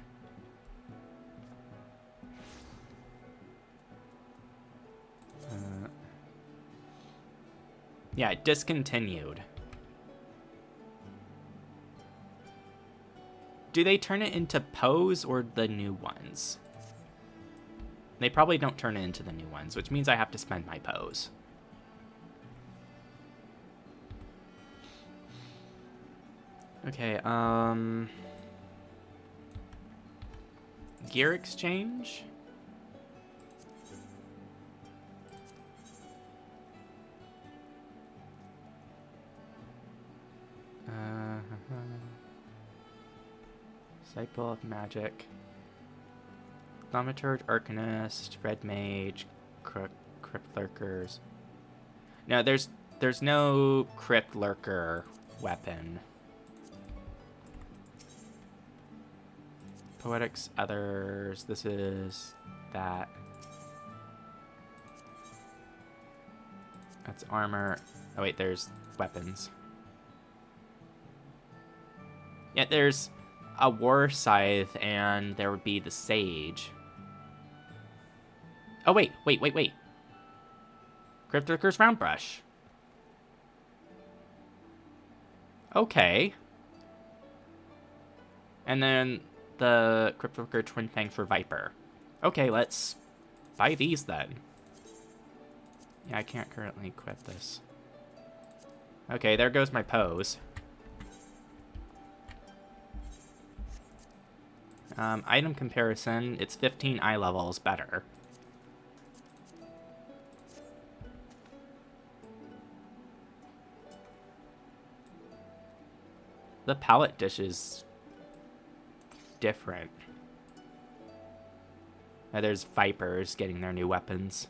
Yeah, discontinued. Do they turn it into pose or the new ones? They probably don't turn it into the new ones, which means I have to spend my pose. Okay, gear exchange? Disciple of Magic. Thaumaturge, Arcanist, Red Mage, Crypt Lurkers. No, there's no Crypt Lurker weapon. Poetics, others. This is that. That's armor. Oh wait, there's weapons. Yeah, there's a war scythe, and there would be the sage. Oh wait. Crypt Lurker's round brush. Okay. And then the Crypt Lurker Twin Fang for Viper. Okay, let's buy these then. Yeah, I can't currently equip this. Okay, there goes my pose. Item comparison, it's 15 eye levels better. The palette dish is different. There's Vipers getting their new weapons.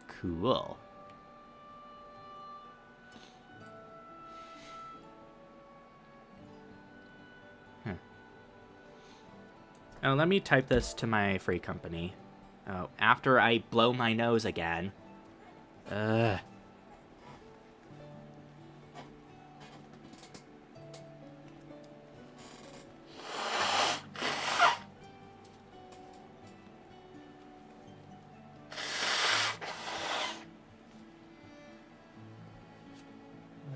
Cool. Oh, let me type this to my free company. Oh, after I blow my nose again. Ugh.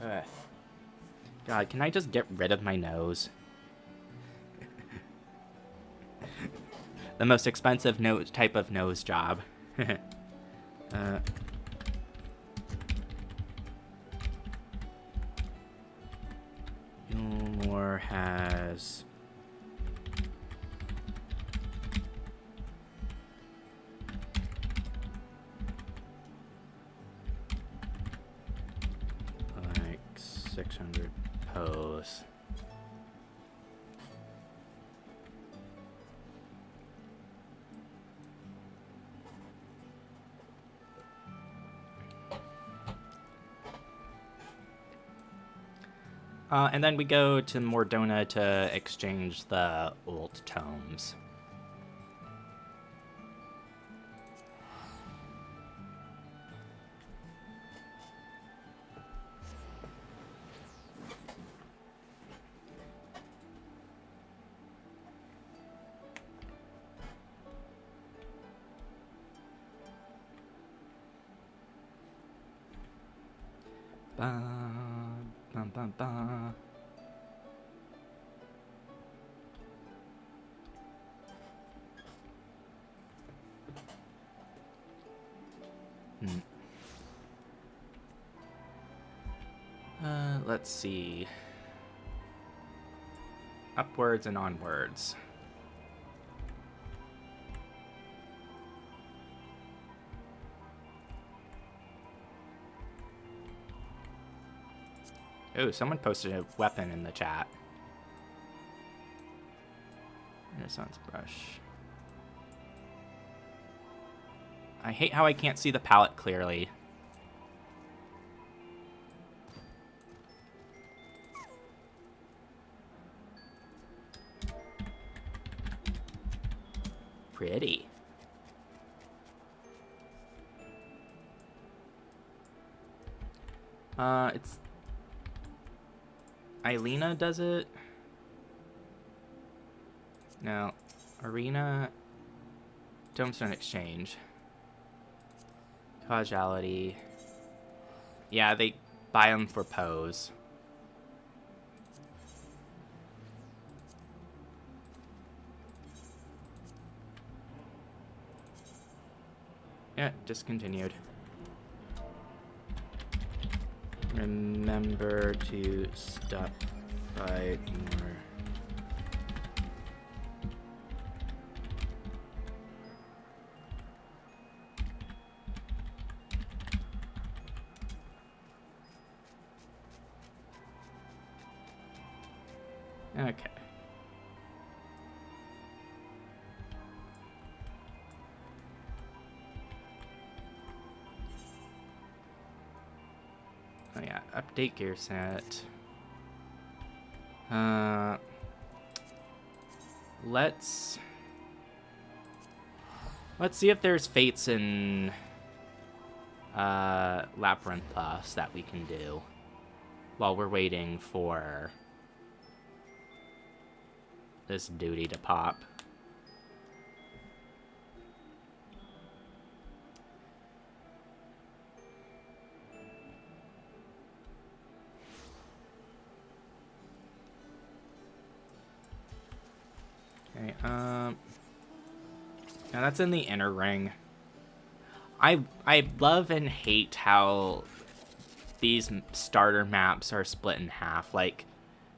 Ugh. God, can I just get rid of my nose? The most expensive type of nose job. Yulemore has... like 600 pose. And then we go to Mordona to exchange the old tomes. Bum, bum, bum, bum. Let's see. Upwards and onwards. Ooh, someone posted a weapon in the chat. Renaissance brush. I hate how I can't see the palette clearly. Pretty. It's... Eilena does it? No. Arena... Domestone Exchange. Causality. Yeah, they buy them for pose. Yeah, discontinued. Remember to stop by more. Okay. Oh yeah, update gear set. Let's see if there's fates in Labyrinth Plus that we can do while we're waiting for this duty to pop. Okay, now that's in the inner ring. I love and hate how these starter maps are split in half. Like,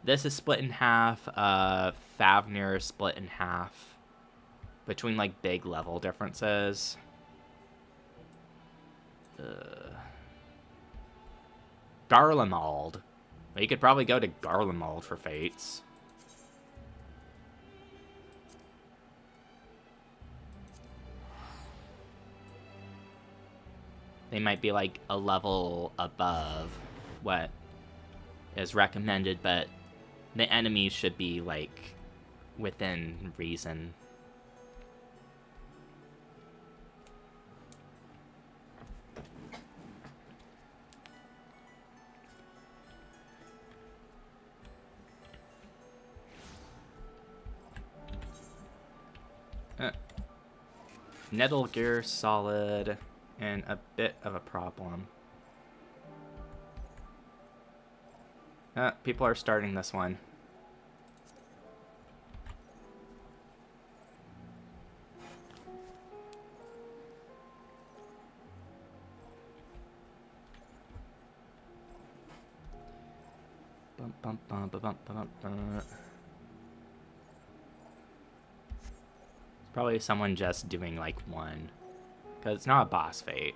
this is split in half, Favnir is split in half between, like, big level differences. Garlemald. Well, you could probably go to Garlemald for fates. They might be, like, a level above what is recommended, but the enemies should be, like, within reason. Nettle gear solid and a bit of a problem. People are starting this one. Bum, bum, bum, bum, bum, bum, bum. Probably someone just doing like one, because it's not a boss fate.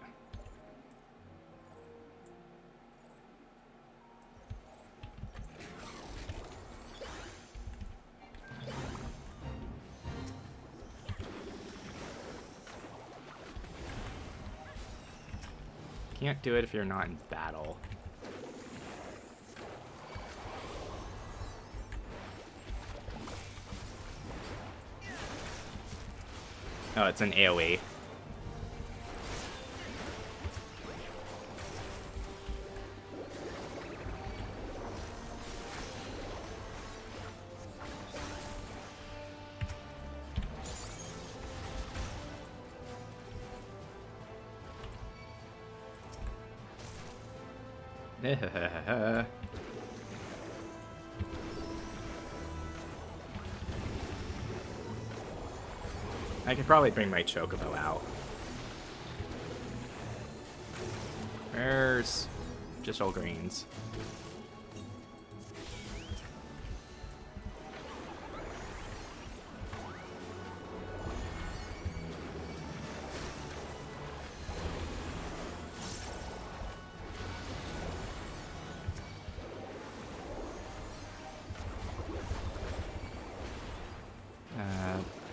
Can't do it if you're not in battle. Oh, it's an AoE. I could probably bring my Chocobo out. Where's just all greens?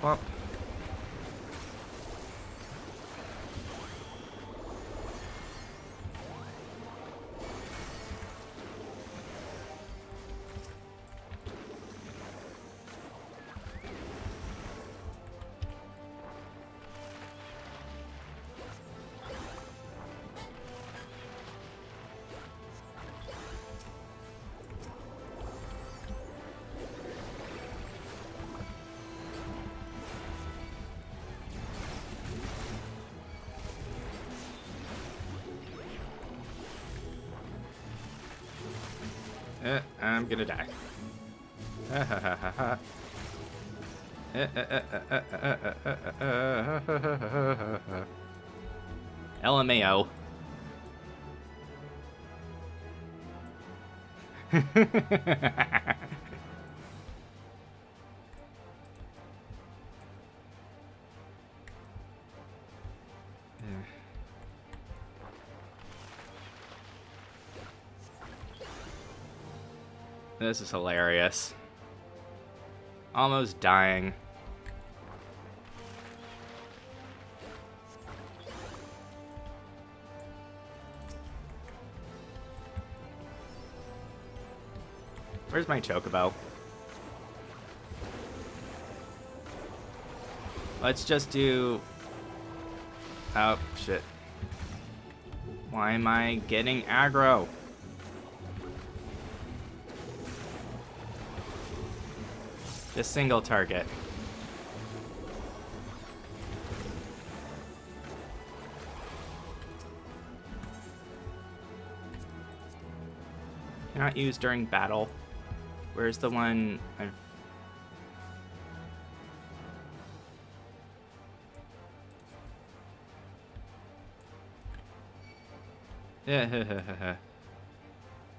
Well. I'm gonna die. LMAO. This is hilarious. Almost dying. Where's my chocobo? Let's just do... Oh, shit. Why am I getting aggro? Just single target. Cannot use during battle. Where's the one I've...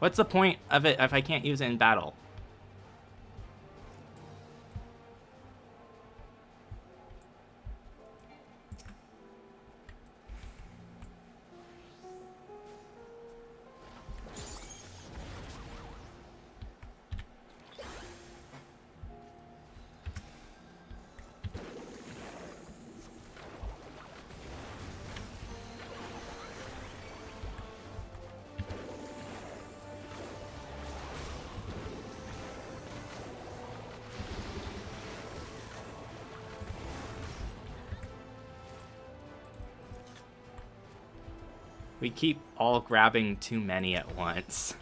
What's the point of it if I can't use it in battle? We keep all grabbing too many at once.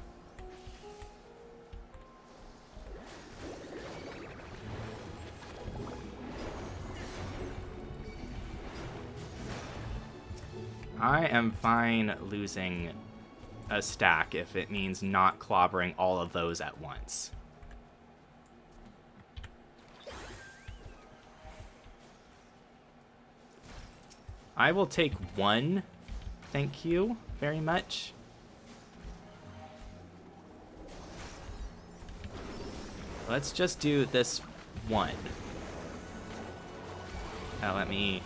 I am fine losing a stack if it means not clobbering all of those at once. I will take one. Thank you very much. Let's just do this one. Now let me...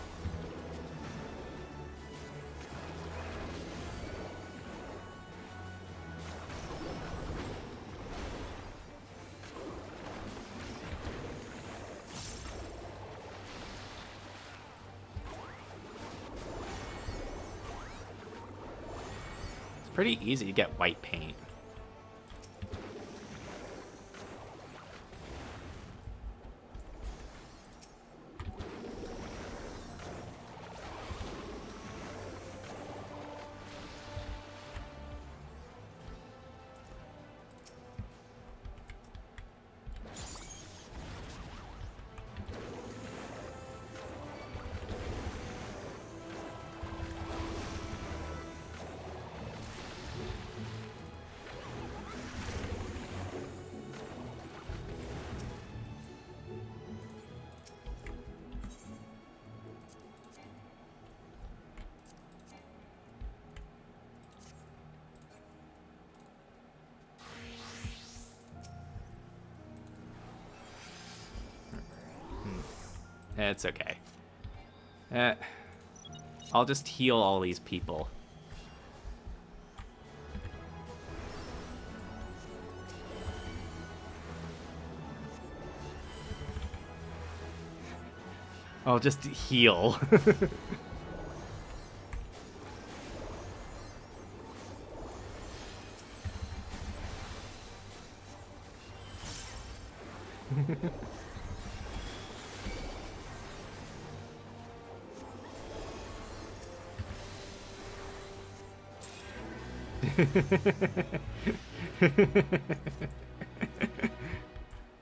Pretty easy to get white paint. It's okay. I'll just heal all these people. I'll just heal.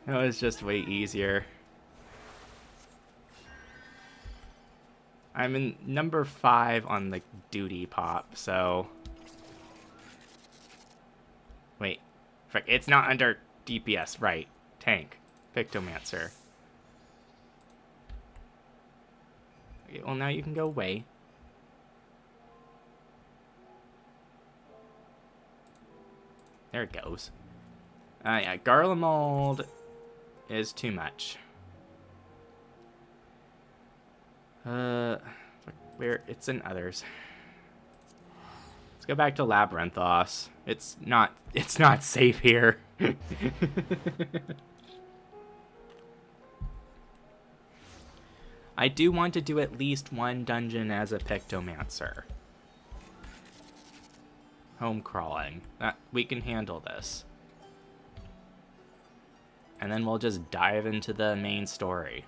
That was just way easier. I'm in number 5 on the duty pop, so... Wait. Frick, it's not under DPS, right. Tank. Pictomancer. Okay, well, now you can go away. There it goes. Yeah, Garlemald is too much. Where it's in others. Let's go back to Labyrinthos. It's not safe here. I do want to do at least one dungeon as a Pictomancer. Home crawling. We can handle this. And then we'll just dive into the main story.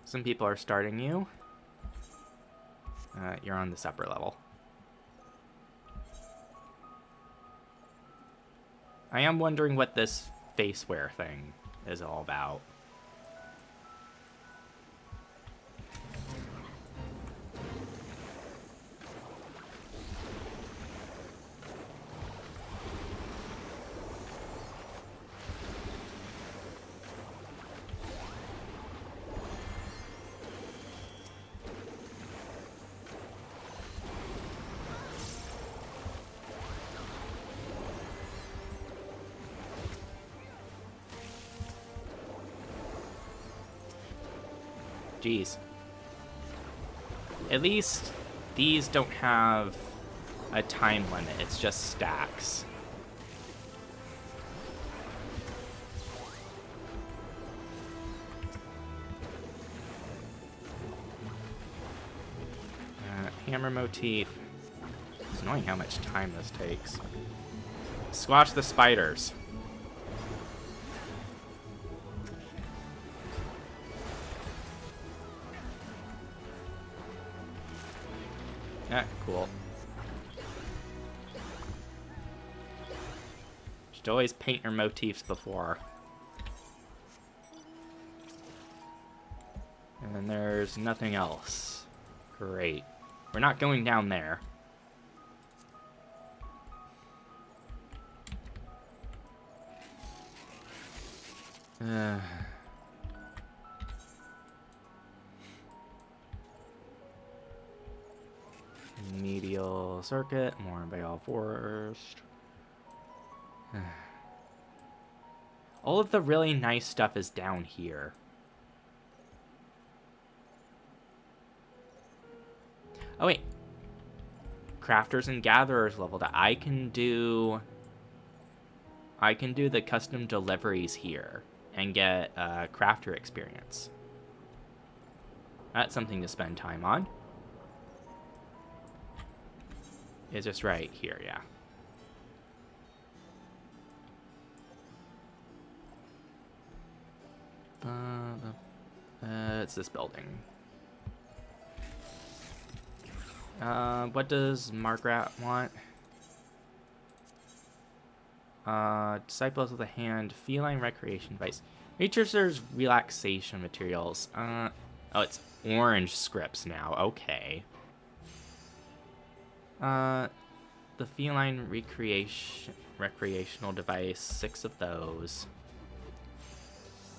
Some people are starting you. You're on this upper level. I am wondering what this faceware thing is all about. Jeez. At least these don't have a time limit, it's just stacks. Hammer motif. It's annoying how much time this takes. Squash the spiders. Ah, cool. Should always paint your motifs before. And then there's nothing else. Great. We're not going down there. Medial circuit, more Bale Forest. All of the really nice stuff is down here. Oh wait. Crafters and gatherers leveled up. I can do the custom deliveries here and get crafter experience. That's something to spend time on. It's just right here, yeah. It's this building. What does Margaret want? Disciples of the Hand, feline recreation device. Features relaxation materials. Oh, it's orange scripts now. Okay. The feline recreational device, 6 of those.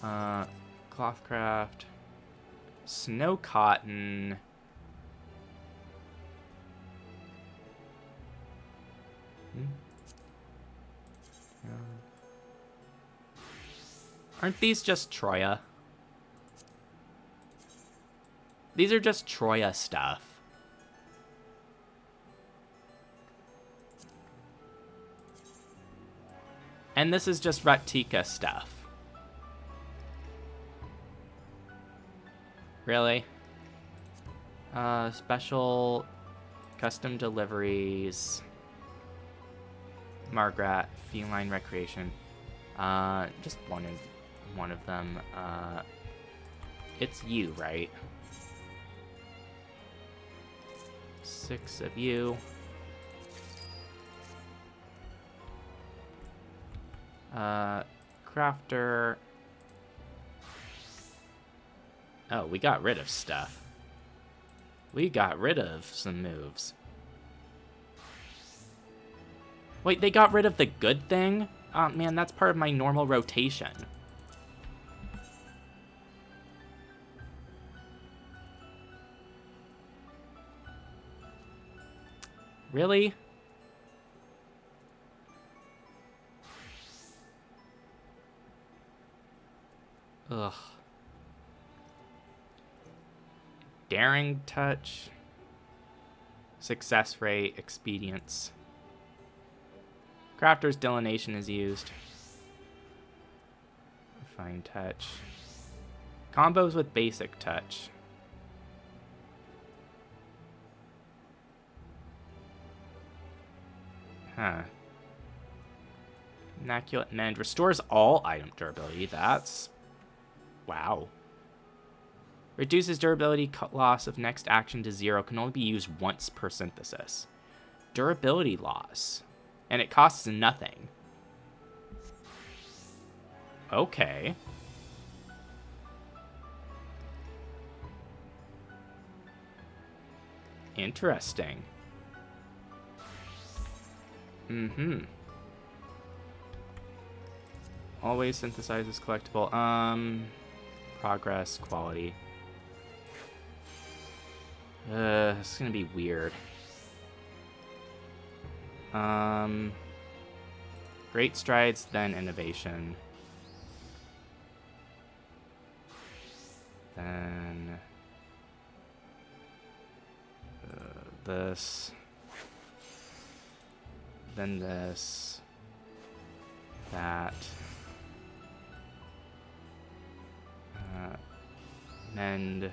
Clothcraft, snow cotton. Aren't these just Troya? These are just Troya stuff. And this is just Rutika stuff. Really? Special custom deliveries. Margaret, feline recreation. Just one of them. It's you, right? 6 of you. Crafter. Oh, we got rid of stuff. We got rid of some moves. Wait, they got rid of the good thing? Oh man, that's part of my normal rotation. Really? Ugh. Daring touch. Success rate, expedience. Crafter's delineation is used. Fine touch. Combos with basic touch. Huh. Immaculate Mend. Restores all item durability. That's... wow. Reduces durability loss of next action to 0. Can only be used once per synthesis. Durability loss. And it costs nothing. Okay. Interesting. Mm-hmm. Always synthesizes collectible. Progress, quality. It's gonna be weird. Great strides, then innovation. Then this. Then this. That. Mend.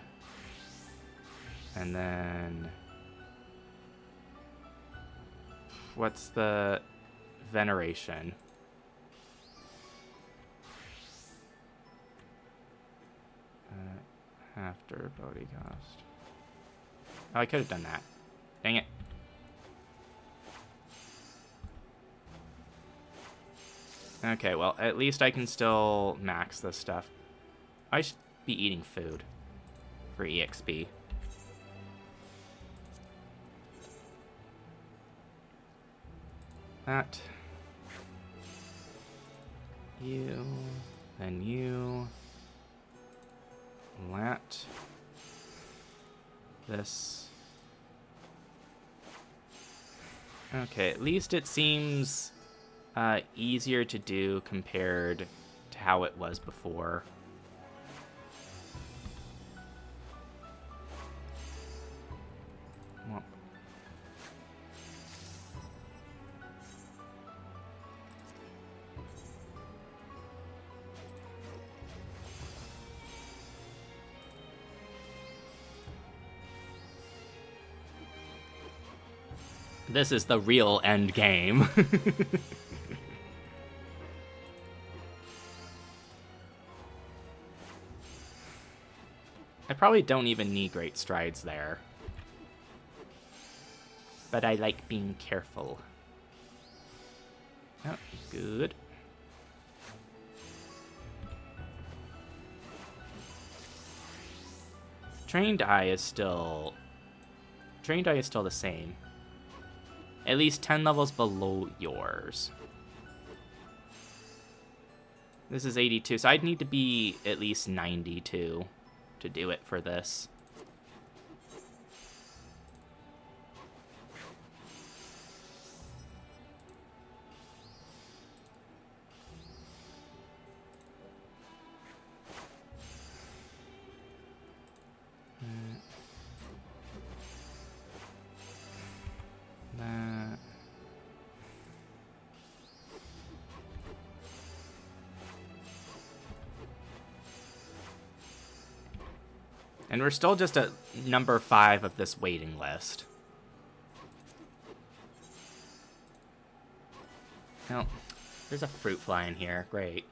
And then... what's the veneration? Half durability cost. Oh, I could have done that. Dang it. Okay, well, at least I can still max this stuff. I should be eating food for EXP. That. You. Then you. That. This. Okay, at least it seems easier to do compared to how it was before. Well, this is the real end game. I probably don't even need great strides there. But I like being careful. Oh, good. Trained eye is still the same. At least 10 levels below yours. This is 82, so I'd need to be at least 92 to do it for this. And we're still just at number 5 of this waiting list. Oh, there's a fruit fly in here. Great.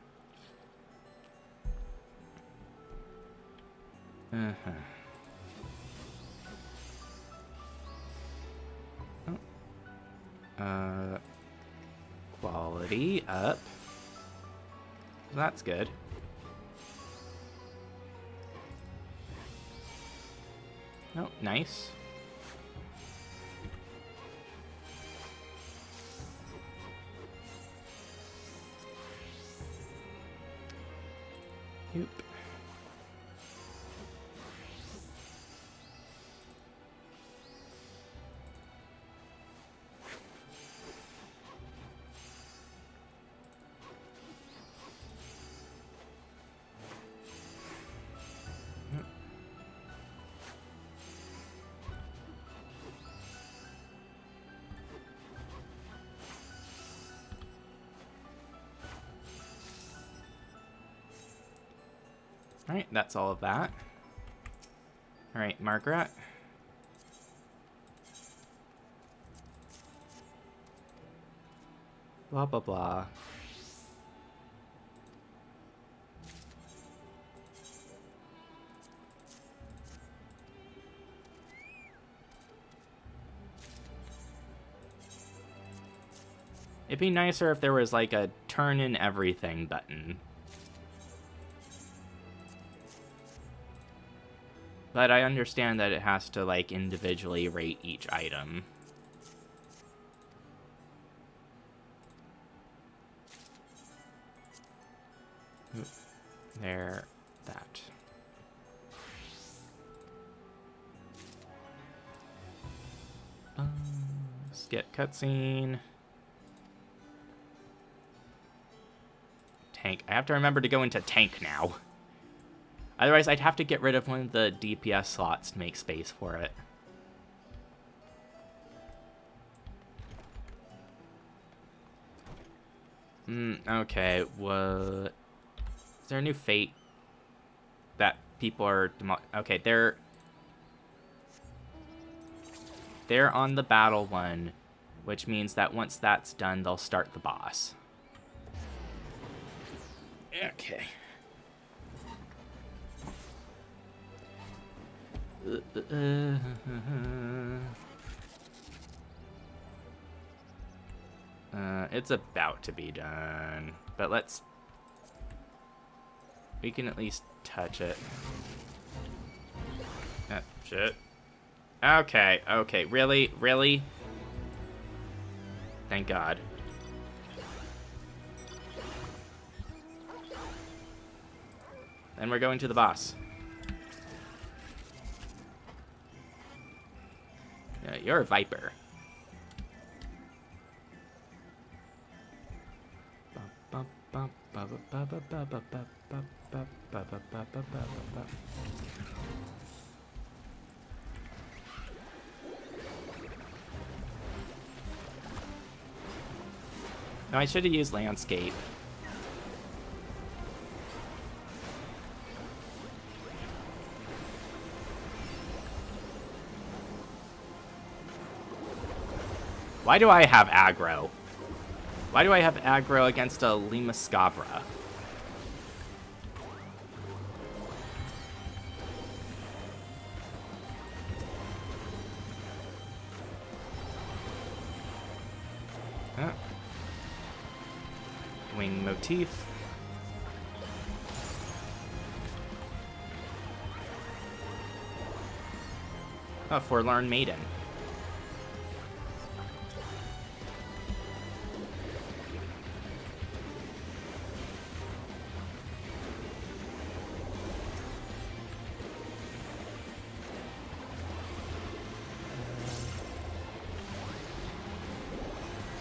Uh-huh. Oh. Quality up. That's good. Oh, nice. Yep. Alright, that's all of that. Alright, Margaret. Blah, blah, blah. It'd be nicer if there was like a turn in everything button. But I understand that it has to, like, individually rate each item. Oop, there, that. Skip cutscene. Tank. I have to remember to go into tank now. Otherwise, I'd have to get rid of one of the DPS slots to make space for it. Okay, what... Is there a new fate that people are... Okay, they're on the battle one, which means that once that's done, they'll start the boss. Okay. It's about to be done, but we can at least touch it. Shit. Okay, really? Thank God. Then we're going to the boss. You're a viper. No, I should have used landscape. Why do I have aggro? Why do I have aggro against a Limascabra? Wing motif. Oh, Forlorn Maiden.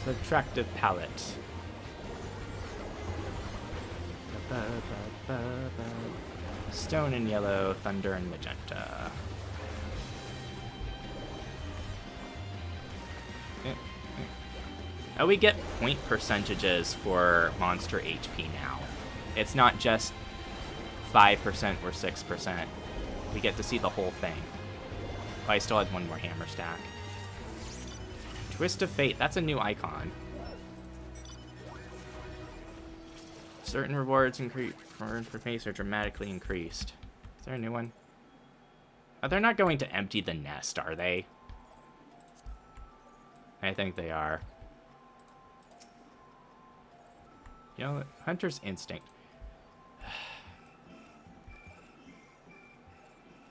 Attractive palette. Stone and yellow, thunder and magenta. Oh, we get point percentages for monster HP now. It's not just 5% or 6%. we get to see the whole thing. Oh, I still had one more hammer stack. Twist of Fate, that's a new icon. Certain rewards for face are dramatically increased. Is there a new one? Oh, they're not going to empty the nest, are they? I think they are. You know, Hunter's Instinct.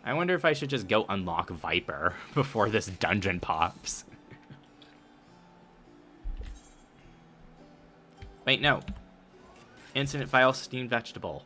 I wonder if I should just go unlock Viper before this dungeon pops. Wait, no. Incident file, steamed vegetable.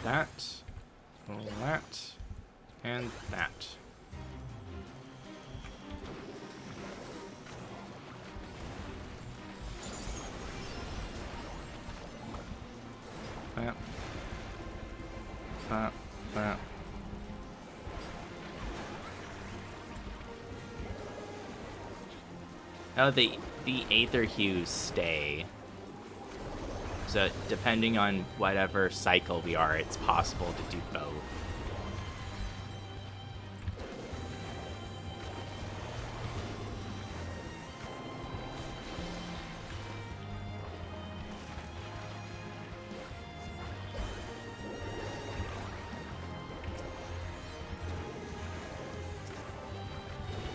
That, and that. That. Oh, the Aether Hues stay. So depending on whatever cycle we are, it's possible to do both.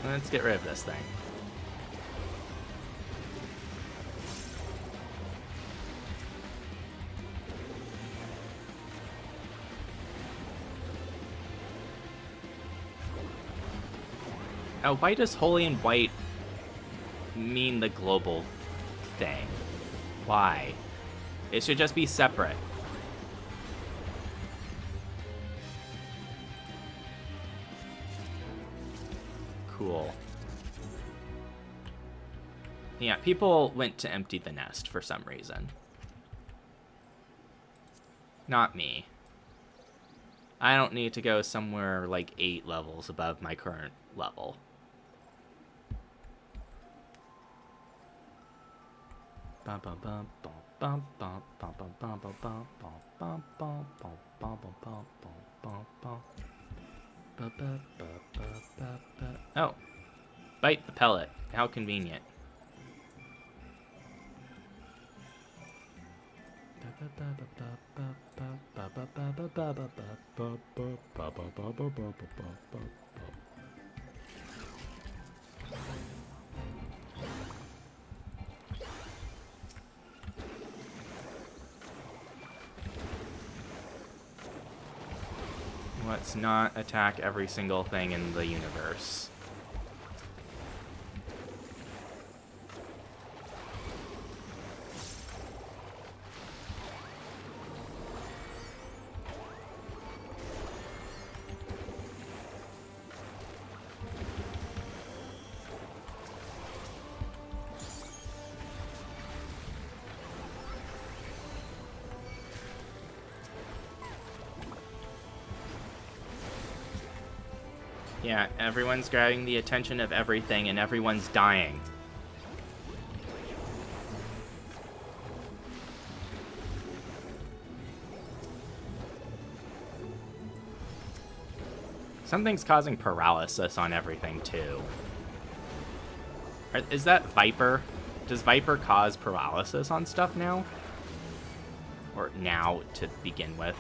Let's get rid of this thing. Oh, why does holy and white mean the global thing? Why? It should just be separate. Cool. Yeah, people went to empty the nest for some reason. Not me. I don't need to go somewhere like 8 levels above my current level. Oh, bite the pellet. How convenient. Let's not attack every single thing in the universe. Yeah, everyone's grabbing the attention of everything and everyone's dying. Something's causing paralysis on everything, too. Is that Viper? Does Viper cause paralysis on stuff now? Or now, to begin with?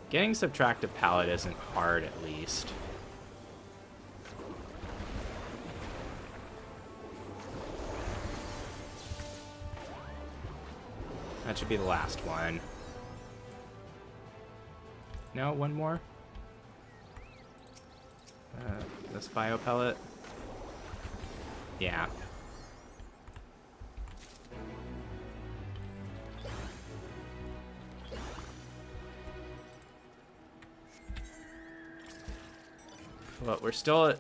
Getting subtractive palette isn't hard, at least. That should be the last one. No, one more? This bio pellet? Yeah. Well, we're still at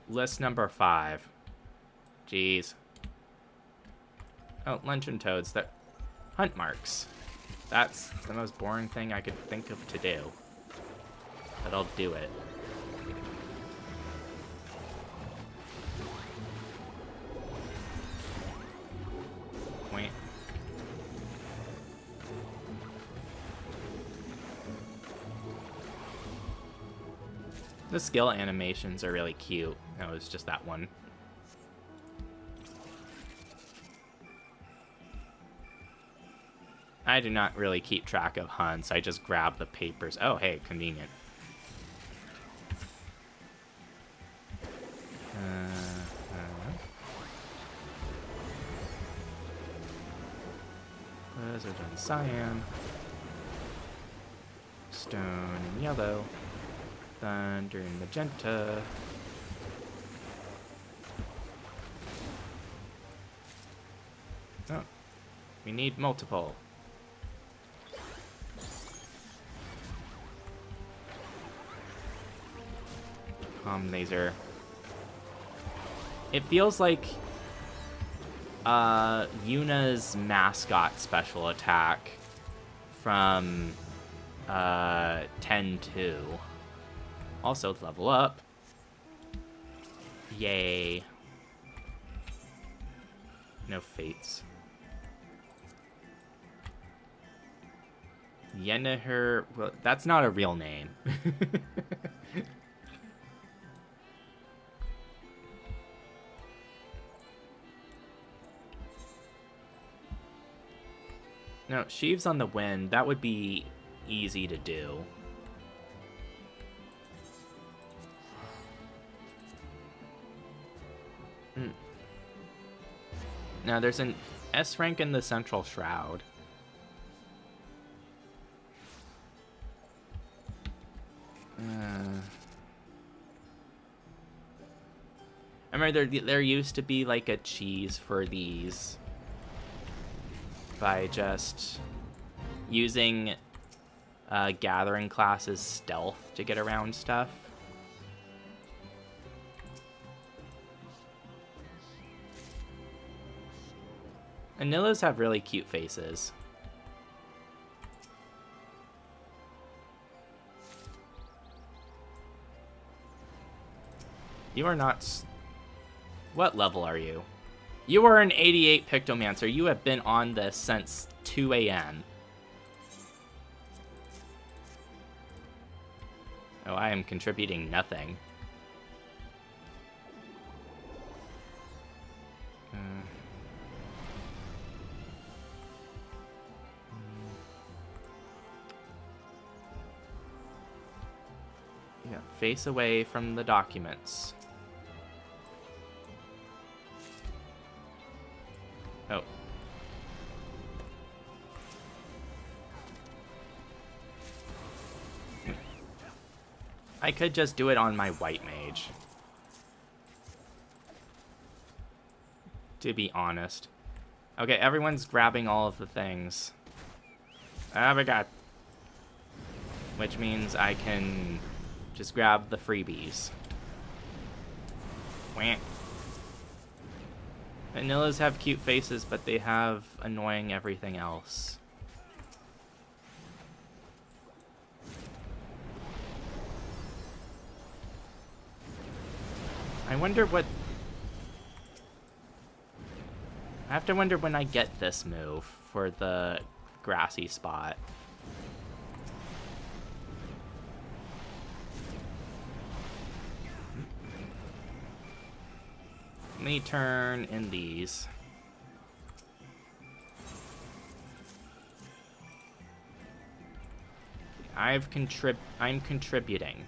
list number 5. Jeez. Oh, luncheon toads. That hunt marks. That's the most boring thing I could think of to do. But I'll do it. Wait. The skill animations are really cute. No, it's just that one. I do not really keep track of hunts. I just grab the papers. Oh, hey, convenient. Blizzard and cyan. Stone and yellow. Thunder and magenta. Oh, we need multiple. Laser. It feels like Yuna's mascot special attack from 10-2. Also level up. Yay. No fates. Yenneher, well, that's not a real name. No, Sheaves on the Wind, that would be easy to do. Now, there's an S rank in the Central Shroud. I remember there used to be like a cheese for these by just using gathering classes stealth to get around stuff. Anillas have really cute faces. You are not... What level are you? You are an 88 Pictomancer. You have been on this since 2 a.m. Oh, I am contributing nothing. Yeah, face away from the documents. Oh. I could just do it on my white mage. To be honest. Okay, everyone's grabbing all of the things. Oh my god. Which means I can just grab the freebies. Wah. Vanillas have cute faces, but they have annoying everything else. I wonder what... I have to wonder when I get this move for the grassy spot. Let me turn in these. I'm contributing.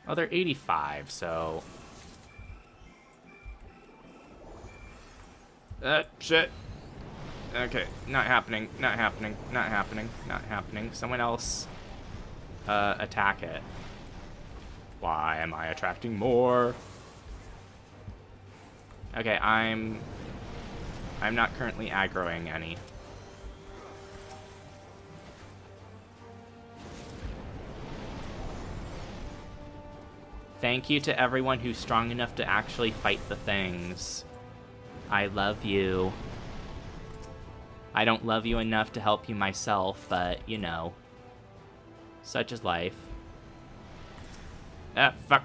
Oh, they're 85, so... Shit. Okay, not happening, not happening, not happening, not happening. Someone else, attack it. Why am I attracting more? Okay, I'm not currently aggroing any. Thank you to everyone who's strong enough to actually fight the things. I love you. I don't love you enough to help you myself, but, you know. Such is life. Ah, fuck.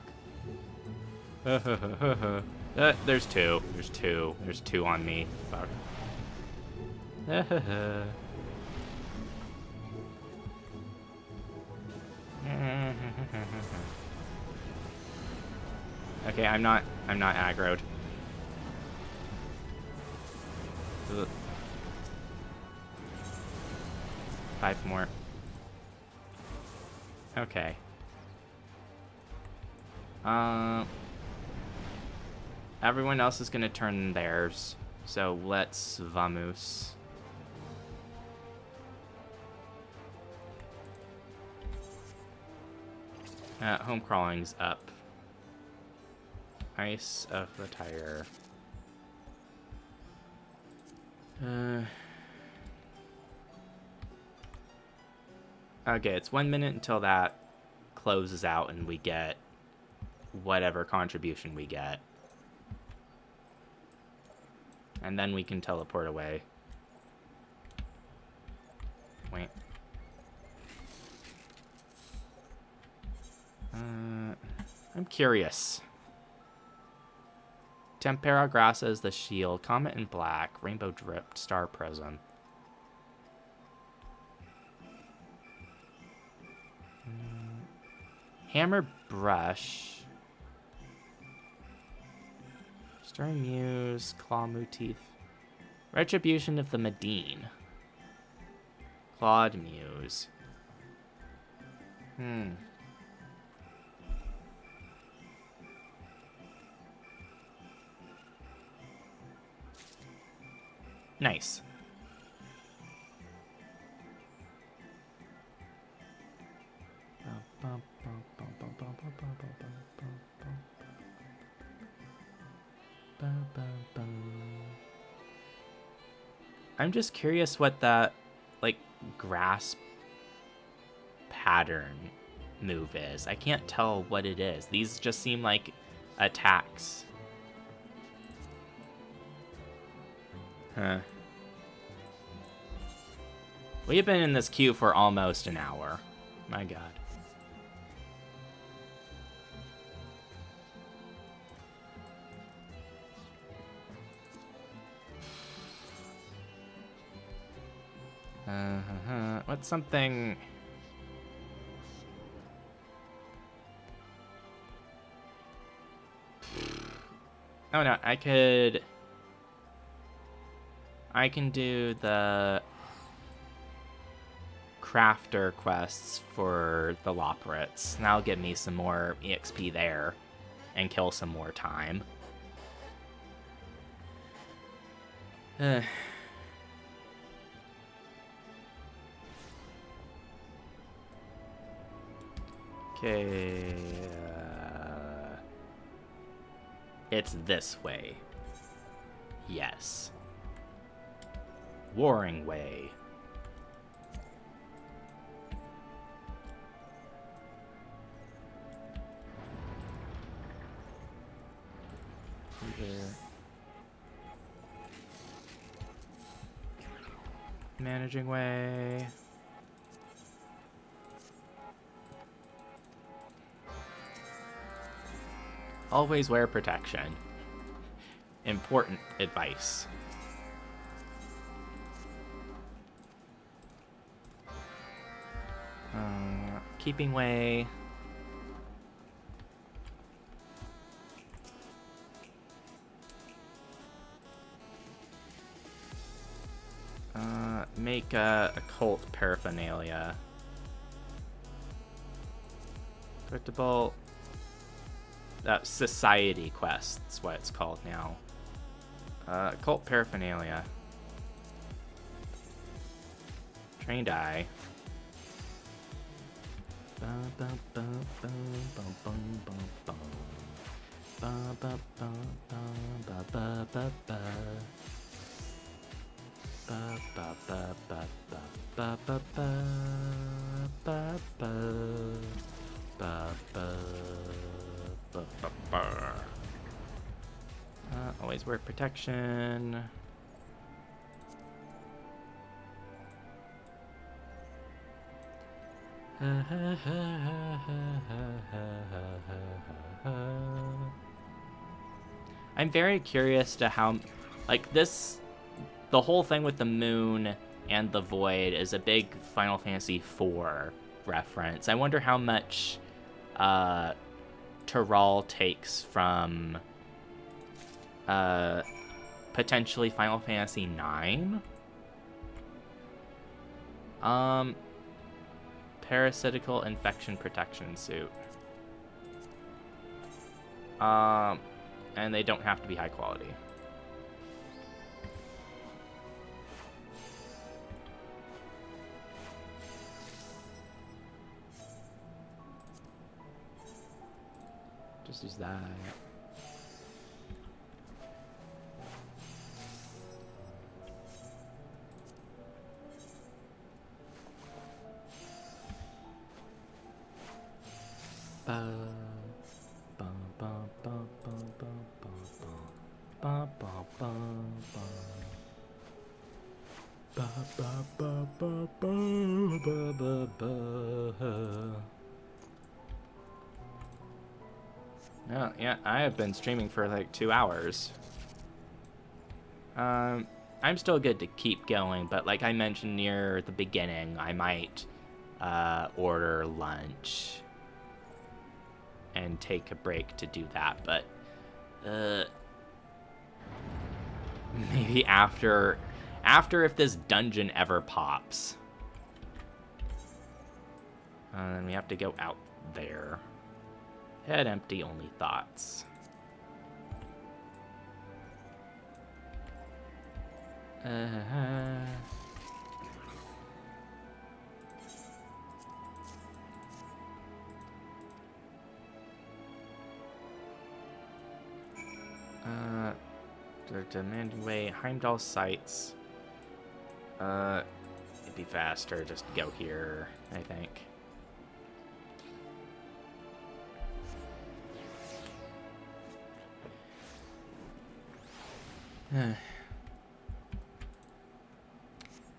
There's two. There's two. There's two on me. Fuck. Okay, I'm not aggroed. Ugh. 5 more. Okay. Everyone else is gonna turn theirs, so let's vamos. Home crawling's up. Ice of the tire. Okay, it's 1 minute until that closes out and we get whatever contribution we get. And then we can teleport away. Wait. I'm curious. Tempera Grassa is the shield. Comet in black. Rainbow dripped. Star prism. Hammer brush. Stirring Muse. Claw motif. Retribution of the Medine. Clawed Muse. Nice. I'm just curious what that, like, grasp pattern move is. I can't tell what it is. These just seem like attacks. Huh. We've been in this queue for almost an hour. My god. What's something... Oh no, I can do the crafter quests for the Loporits. That'll give me some more EXP there and kill some more time. Okay. It's this way. Yes. Warring way. Managing way. Always wear protection. Important advice. Keeping way. Make a occult paraphernalia. Collectible. Society quest, that's what it's called now. Cult paraphernalia. Trained eye. Always wear protection. I'm very curious to how, like, this, the whole thing with the moon and the void is a big Final Fantasy IV reference. I wonder how much Tyrell takes from potentially Final Fantasy IX. Parasitical infection protection suit. And they don't have to be high quality. Just use that. Oh, yeah, I have been streaming for like 2 hours. I'm still good to keep going, but like I mentioned near the beginning, I might order lunch and take a break to do that, but maybe after if this dungeon ever pops. Then we have to go out there. Head empty, only thoughts. The demanding way, Heimdall sites. It'd be faster just to go here, I think.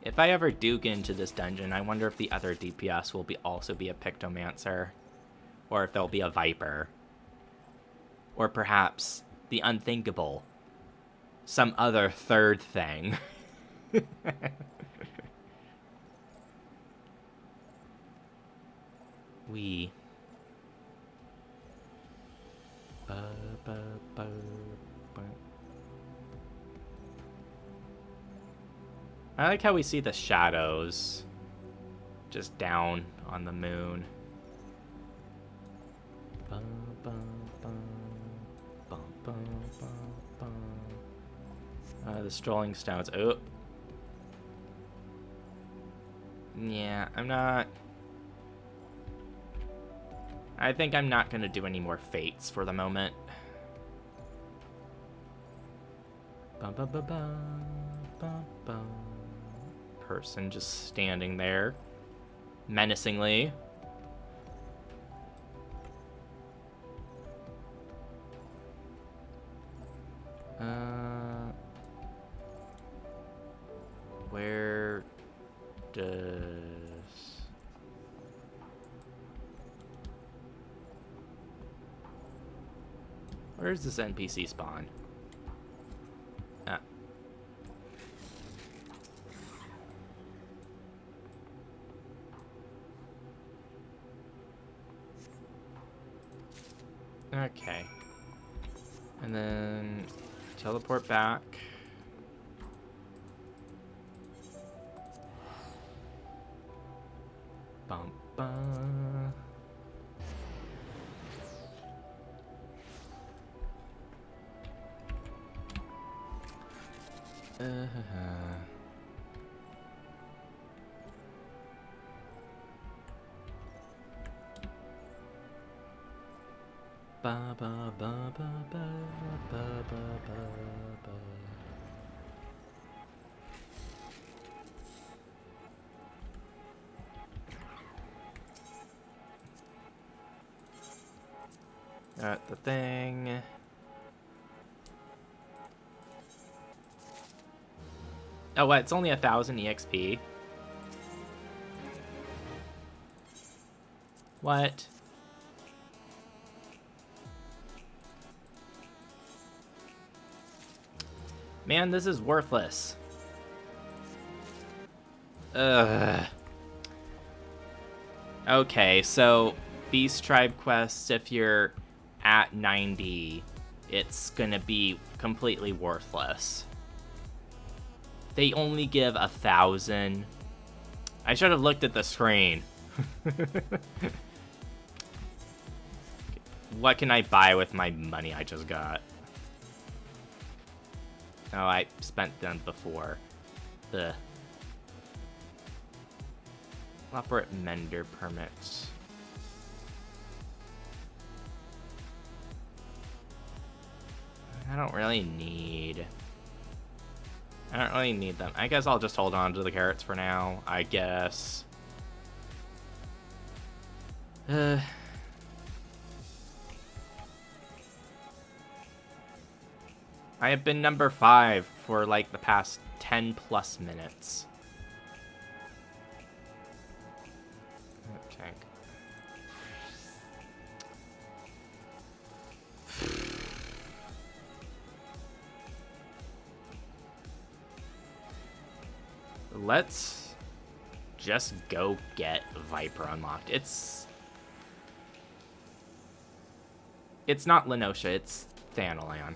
If I ever do get into this dungeon, I wonder if the other DPS will also be a Pictomancer, or if there'll be a Viper, or perhaps the unthinkable, some other third thing. We. I like how we see the shadows just down on the moon. The strolling stones. Oh. Yeah, I think I'm not going to do any more fates for the moment. Person just standing there menacingly. Where where's this NPC spawn? Okay. And then teleport back. Bum, bum. Ba ba ba ba ba ba ba ba. Got the thing. Oh, what? It's only 1,000 EXP. What? Man, this is worthless. Ugh. Okay, so Beast Tribe quests, if you're at 90, it's gonna be completely worthless. They only give 1,000. I should have looked at the screen. What can I buy with my money I just got? Oh, I spent them before. The operate mender permits. I don't really need them. I guess I'll just hold on to the carrots for now, I guess. I have been number 5 for like the past 10 plus minutes. Okay. Let's just go get Viper unlocked. It's not Lenosha, it's Thanalan.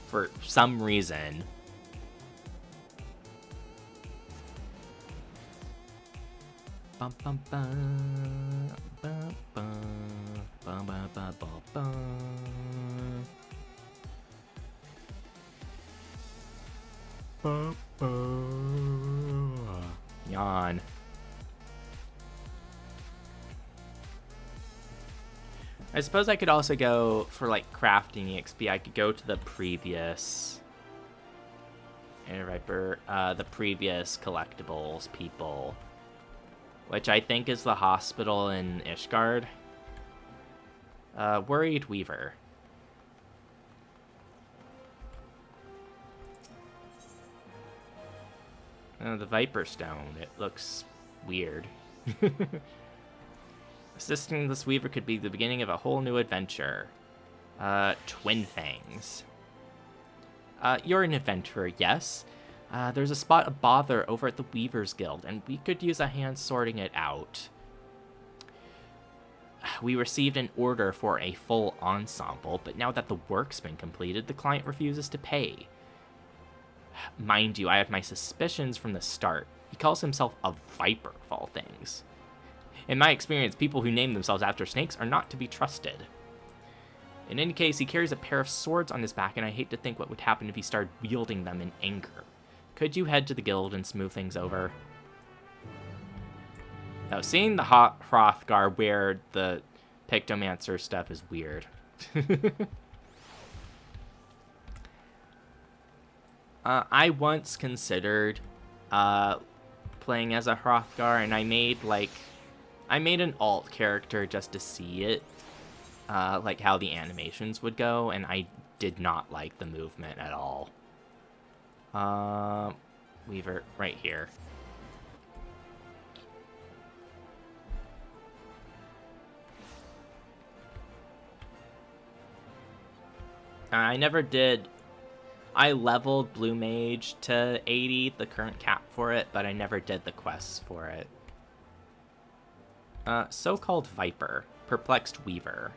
For some reason. Bum bum bum bum bum bum bum bum bum bum bum. Yawn. I suppose I could also go for like crafting EXP. I could go to the previous Viper, the previous collectibles people, which I think is the hospital in Ishgard. Worried Weaver. The Viper Stone. It looks weird. Assisting this Weaver could be the beginning of a whole new adventure. Twin Fangs. You're an adventurer, yes. There's a spot of bother over at the Weavers Guild, and we could use a hand sorting it out. We received an order for a full ensemble, but now that the work's been completed, the client refuses to pay. Mind you, I have my suspicions from the start. He calls himself a Viper, of all things. In my experience, people who name themselves after snakes are not to be trusted. In any case, he carries a pair of swords on his back, and I hate to think what would happen if he started wielding them in anger. Could you head to the guild and smooth things over? Now, seeing the Hrothgar wear the Pictomancer stuff is weird. I once considered playing as a Hrothgar, and I made an alt character just to see it, like how the animations would go, and I did not like the movement at all. Weaver, right here. I never did. I leveled Blue Mage to 80, the current cap for it, but I never did the quests for it. So-called Viper, Perplexed Weaver.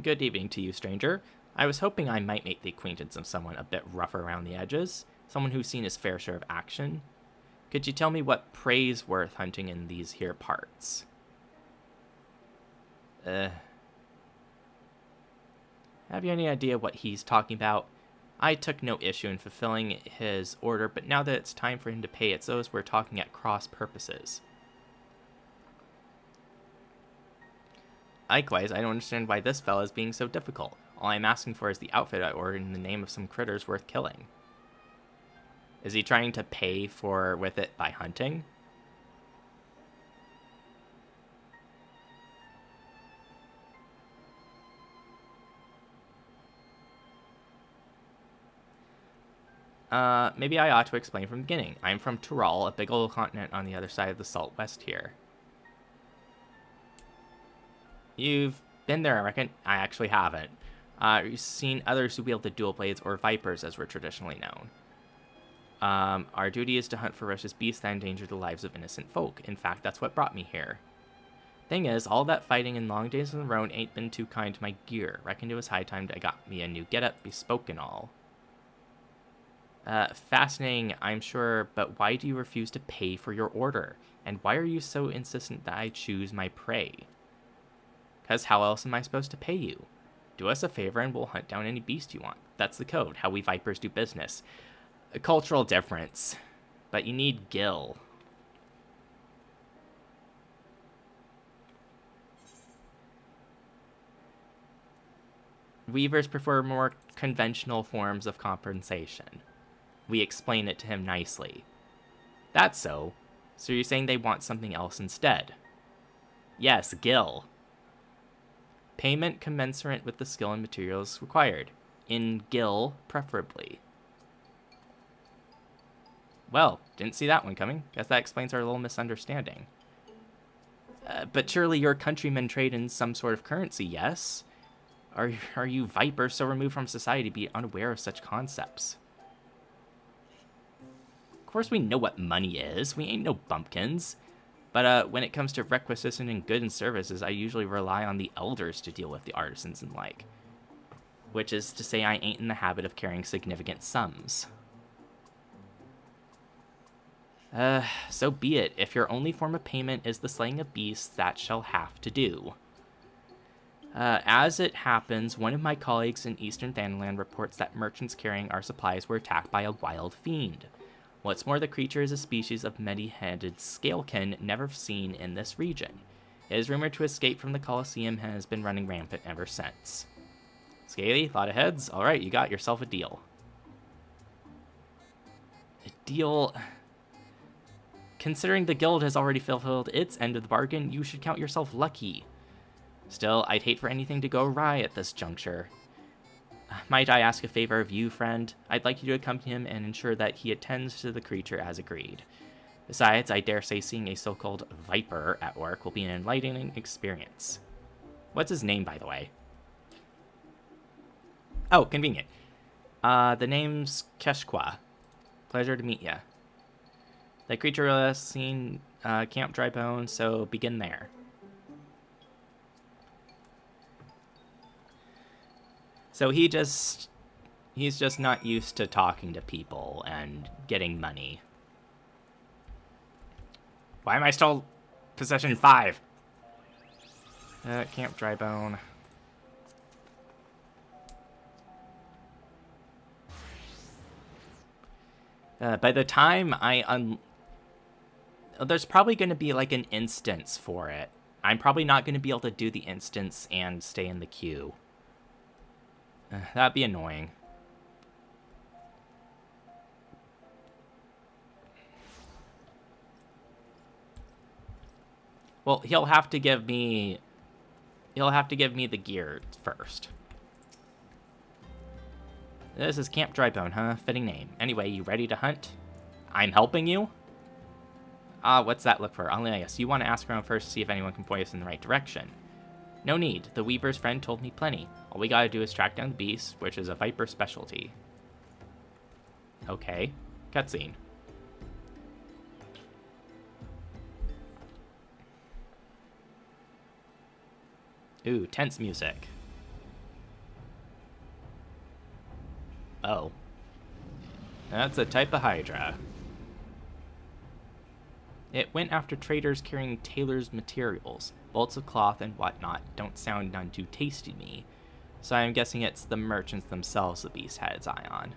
Good evening to you, stranger. I was hoping I might make the acquaintance of someone a bit rougher around the edges, someone who's seen his fair share of action. Could you tell me what prey's worth hunting in these here parts? Have you any idea what he's talking about? I took no issue in fulfilling his order, but now that it's time for him to pay, it's those we're talking at cross purposes. Likewise, I don't understand why this fella is being so difficult. All I'm asking for is the outfit I ordered in the name of some critters worth killing. Is he trying to pay with it by hunting? Maybe I ought to explain from the beginning. I'm from Tyrol, a big old continent on the other side of the salt west here. You've been there, I reckon. I actually haven't. You've seen others who wield the dual blades, or vipers as we're traditionally known. Our duty is to hunt ferocious beasts that endanger the lives of innocent folk. In fact, that's what brought me here. Thing is, all that fighting and long days on the road ain't been too kind to my gear. Reckoned it was high time I got me a new getup, bespoke and all. Fascinating, I'm sure, but why do you refuse to pay for your order? And why are you so insistent that I choose my prey? 'Cause how else am I supposed to pay you? Do us a favor and we'll hunt down any beast you want. That's the code, how we vipers do business. A cultural difference. But you need gil. Weavers prefer more conventional forms of compensation. We explain it to him nicely. That's so. So you're saying they want something else instead? Yes, gil. Payment commensurate with the skill and materials required. In gil, preferably. Well, didn't see that one coming. Guess that explains our little misunderstanding. But surely your countrymen trade in some sort of currency, yes? Are you vipers so removed from society to be unaware of such concepts? Of course we know what money is. We ain't no bumpkins. But when it comes to requisition and goods and services, I usually rely on the elders to deal with the artisans and like. Which is to say I ain't in the habit of carrying significant sums. So be it. If your only form of payment is the slaying of beasts, that shall have to do. As it happens, one of my colleagues in Eastern Thanaland reports that merchants carrying our supplies were attacked by a wild fiend. What's more, the creature is a species of many-headed scalekin never seen in this region. It is rumored to escape from the Colosseum and has been running rampant ever since. Scaly, lot of heads? Alright, you got yourself a deal. A deal... Considering the guild has already fulfilled its end of the bargain, you should count yourself lucky. Still, I'd hate for anything to go awry at this juncture. Might I ask a favor of you, friend? I'd like you to accompany him and ensure that he attends to the creature as agreed. Besides, I dare say seeing a so-called viper at work will be an enlightening experience. What's his name, by the way? Oh, convenient. The name's Keshqua. Pleasure to meet ya. The creature has seen Camp Drybone, so begin there. So he's just not used to talking to people and getting money. Why am I still possession 5? Camp Drybone. By the time there's probably going to be like an instance for it. I'm probably not going to be able to do the instance and stay in the queue. That'd be annoying. Well, he'll have to give me the gear first. This is Camp Drybone, huh? Fitting name. Anyway, you ready to hunt? I'm helping you? What's that look for? Only I guess you want to ask around first to see if anyone can point us in the right direction. No need. The Weaver's friend told me plenty. All we gotta do is track down the beast, which is a viper specialty. Okay. Cutscene. Ooh, tense music. Oh. That's a type of Hydra. It went after traders carrying tailor's materials. Bolts of cloth and whatnot don't sound none too tasty to me, so I'm guessing it's the merchants themselves the beast had its eye on.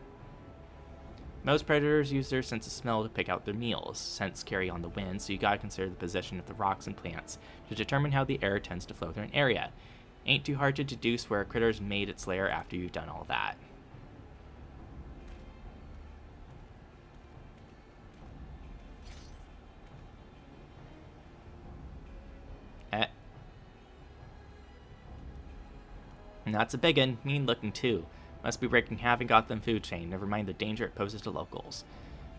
Most predators use their sense of smell to pick out their meals. Scents carry on the wind, so you gotta consider the position of the rocks and plants to determine how the air tends to flow through an area. Ain't too hard to deduce where a critter's made its lair after you've done all that. And that's a big one, mean looking too. Must be wreaking havoc on the food chain, never mind the danger it poses to locals.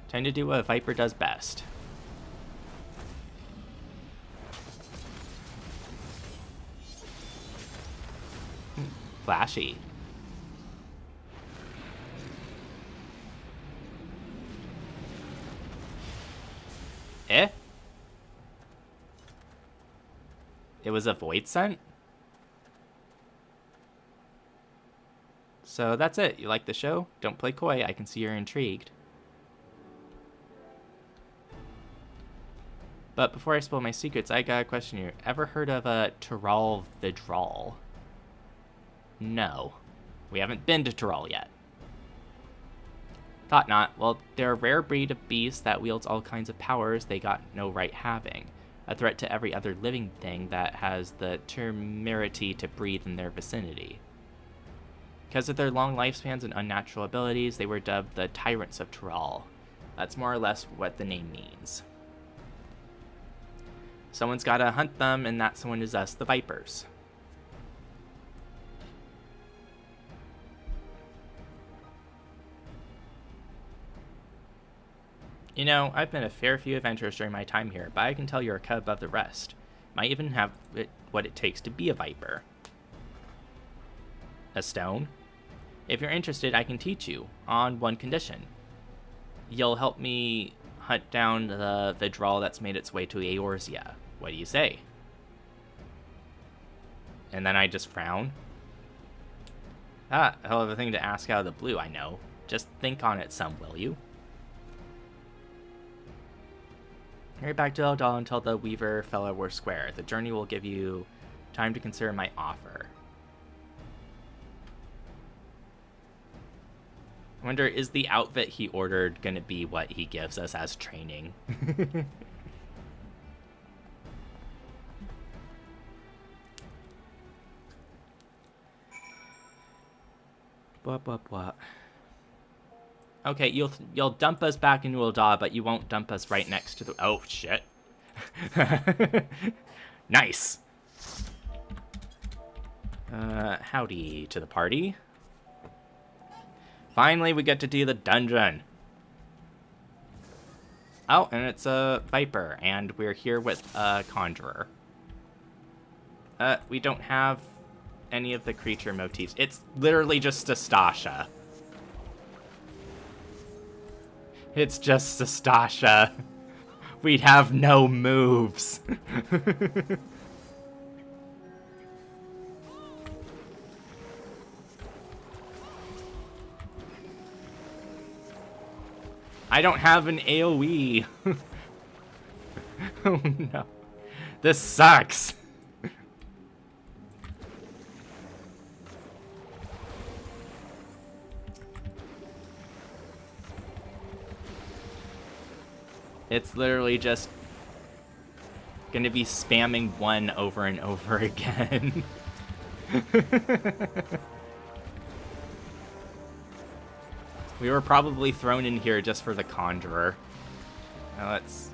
Time to do what a viper does best. Flashy. Eh? It was a void scent? So that's it. You like the show? Don't play coy. I can see you're intrigued. But before I spill my secrets, I got a question here. Ever heard of a Tyrol Vidral? No. We haven't been to Tyrol yet. Thought not. Well, they're a rare breed of beast that wields all kinds of powers they got no right having. A threat to every other living thing that has the temerity to breathe in their vicinity. Because of their long lifespans and unnatural abilities, they were dubbed the Tyrants of Tyrol. That's more or less what the name means. Someone's gotta hunt them, and that someone is us, the Vipers. You know, I've been a fair few adventures during my time here, but I can tell you're a cut above the rest. Might even have what it takes to be a Viper. A stone? If you're interested, I can teach you, on one condition. You'll help me hunt down the Vidral that's made its way to Eorzea. What do you say? And then I just frown. Ah, hell of a thing to ask out of the blue, I know. Just think on it some, will you? Hurry back to Eldal and tell the Weaver fellow we're square. The journey will give you time to consider my offer. I wonder, is the outfit he ordered going to be what he gives us as training? What? Okay, you'll dump us back into Eldal, but you won't dump us right next to the... Oh, shit. Nice. Howdy to the party. Finally, we get to do the dungeon. Oh, and it's a Viper, and we're here with a Conjurer. We don't have any of the creature motifs. It's literally just a Stasha. It's just a Stasha. We'd have no moves. I don't have an AoE. Oh no. This sucks. It's literally just gonna be spamming one over and over again. We were probably thrown in here just for the Conjurer. Now let's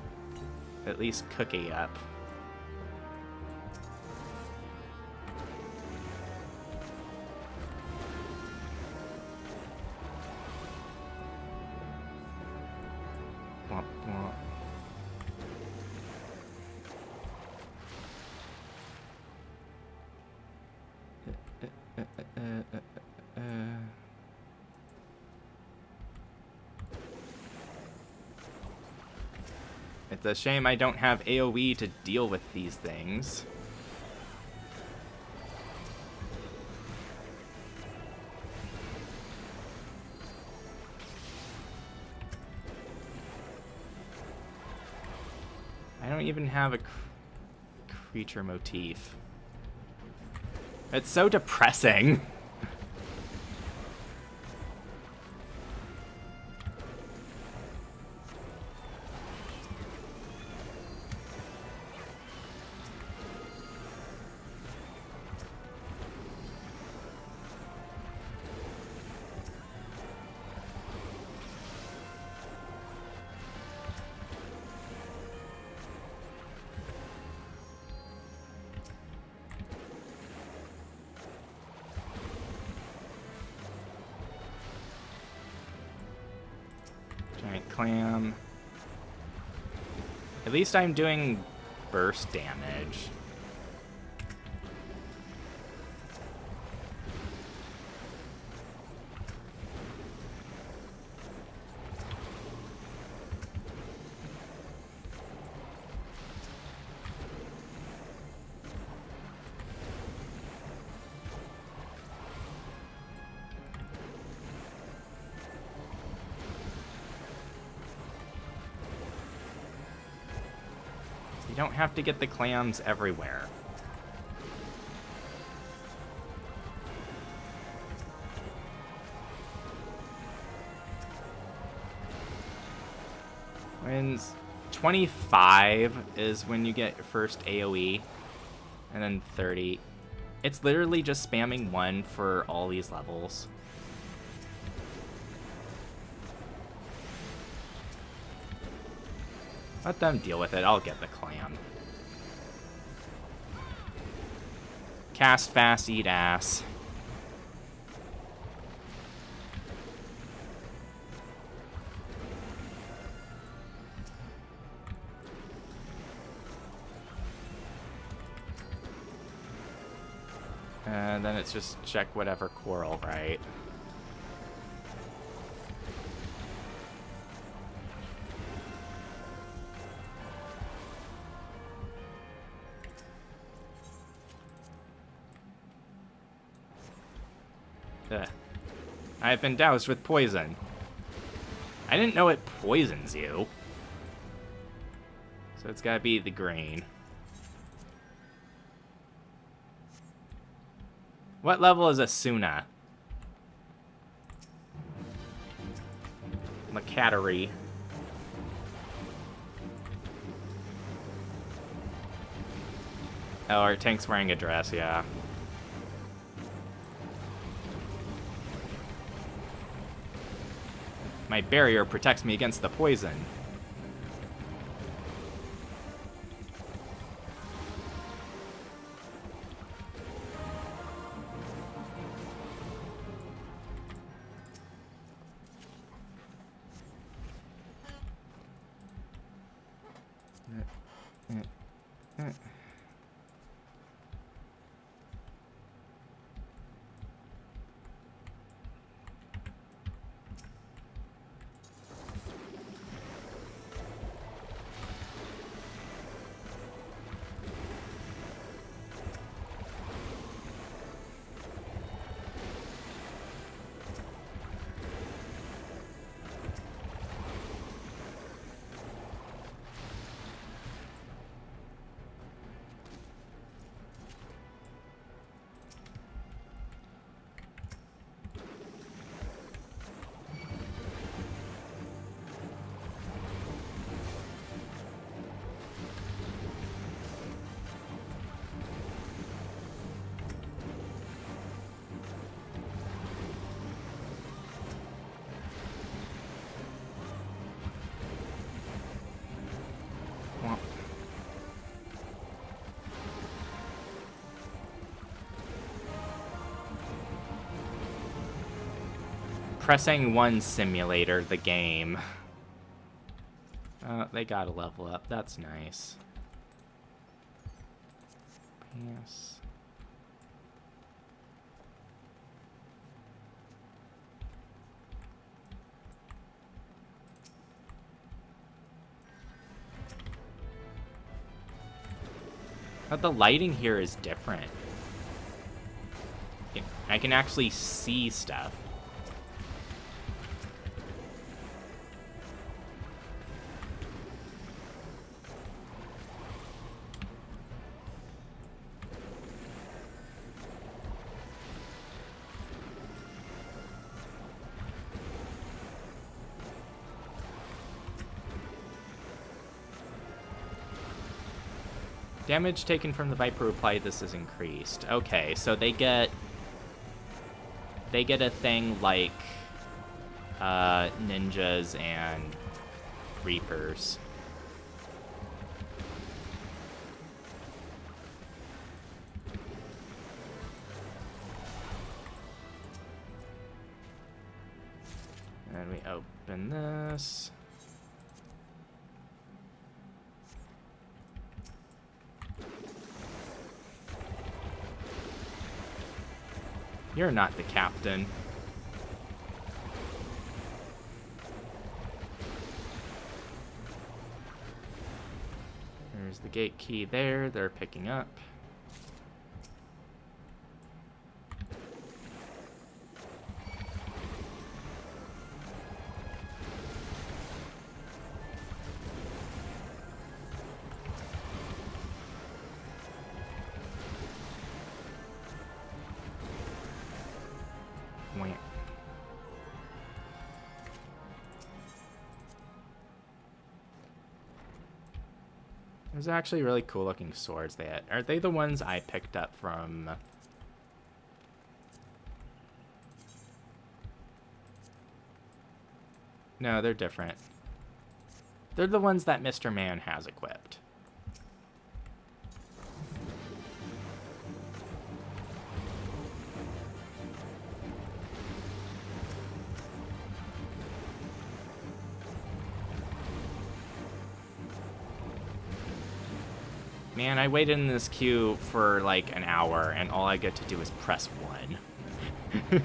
at least cookie up. Womp womp. It's a shame I don't have AoE to deal with these things. don't even have a creature motif. It's so depressing. Giant clam. At least I'm doing burst damage. You don't have to get the clams everywhere. When 25 is when you get your first AoE, and then 30. It's literally just spamming 1 for all these levels. Let them deal with it. I'll get the clam. Cast fast, eat ass. And then it's just check whatever coral, right? I've been doused with poison. I didn't know it poisons you. So it's gotta be the green. What level is Asuna? Macattery. Oh, our tank's wearing a dress, yeah. My barrier protects me against the poison. Pressing 1 simulator the game. They gotta level up. That's nice. Yes. But the lighting here is different. I can actually see stuff. Damage taken from the Viper reply, this is increased. Okay, so they get a thing like ninjas and reapers. And we open this. You're not the captain. There's the gate key there. They're picking up. There's actually really cool looking swords they had. Are they the ones I picked up from... No, they're different. They're the ones that Mr. Man has equipped. Man, I waited in this queue for like an hour, and all I get to do is press 1.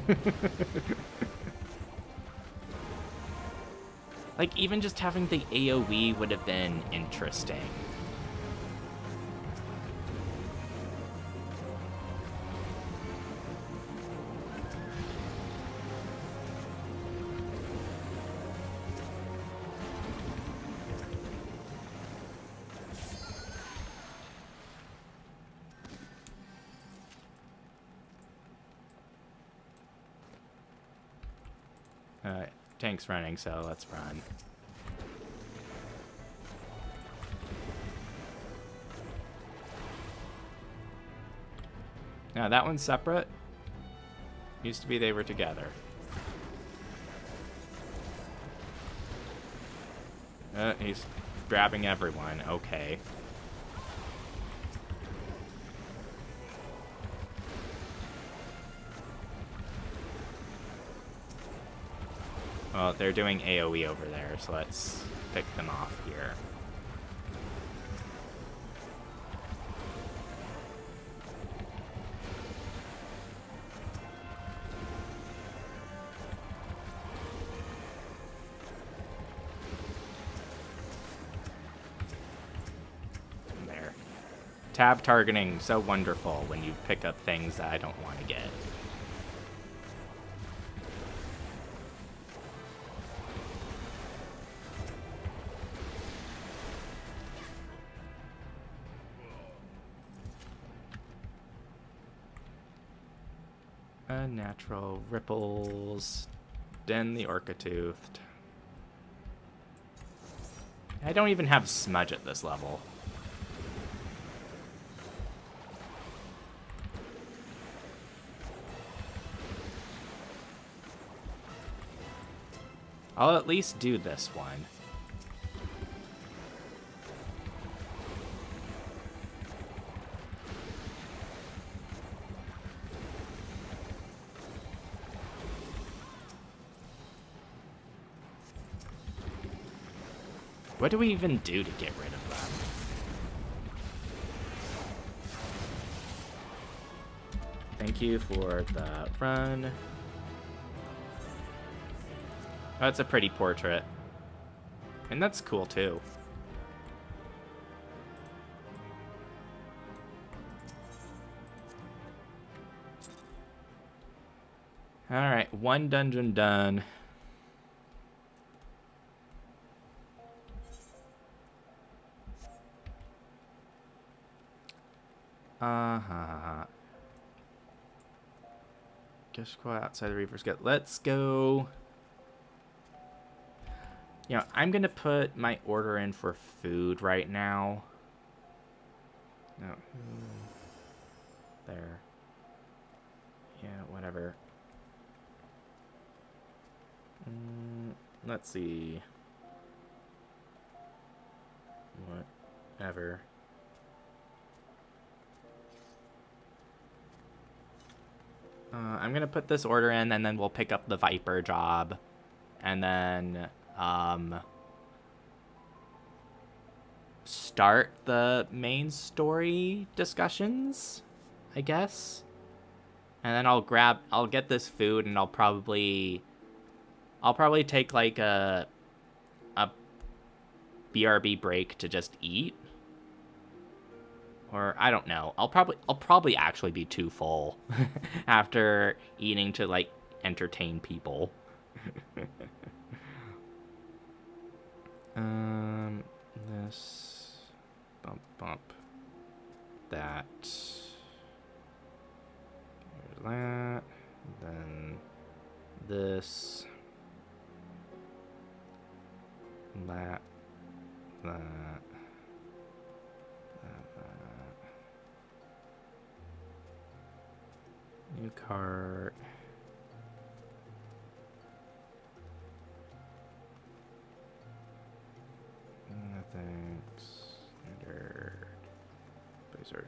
Like, even just having the AoE would have been interesting. Tank's running, so let's run. Now that one's separate. Used to be they were together. He's grabbing everyone. Okay. Well, they're doing AoE over there, so let's pick them off here. There. Tab targeting, so wonderful when you pick up things that I don't want to get. Natural ripples, Den the Orca-toothed. I don't even have smudge at this level. I'll at least do this one. What do we even do to get rid of them? Thank you for the run. Oh, that's a pretty portrait. And that's cool too. Alright, one dungeon done. Guess go outside the Reaper's Gate. Let's go. You know, I'm gonna put my order in for food right now. No. There. Yeah, whatever. Let's see. Whatever. I'm gonna put this order in, and then we'll pick up the Viper job, and then start the main story discussions, I guess. And then I'll get this food, and I'll probably take like a BRB break to just eat. Or I don't know. I'll probably actually be too full after eating to like entertain people. This bump that. Here's that. Then this. That. New cart. Thanks. Standard. Blazer.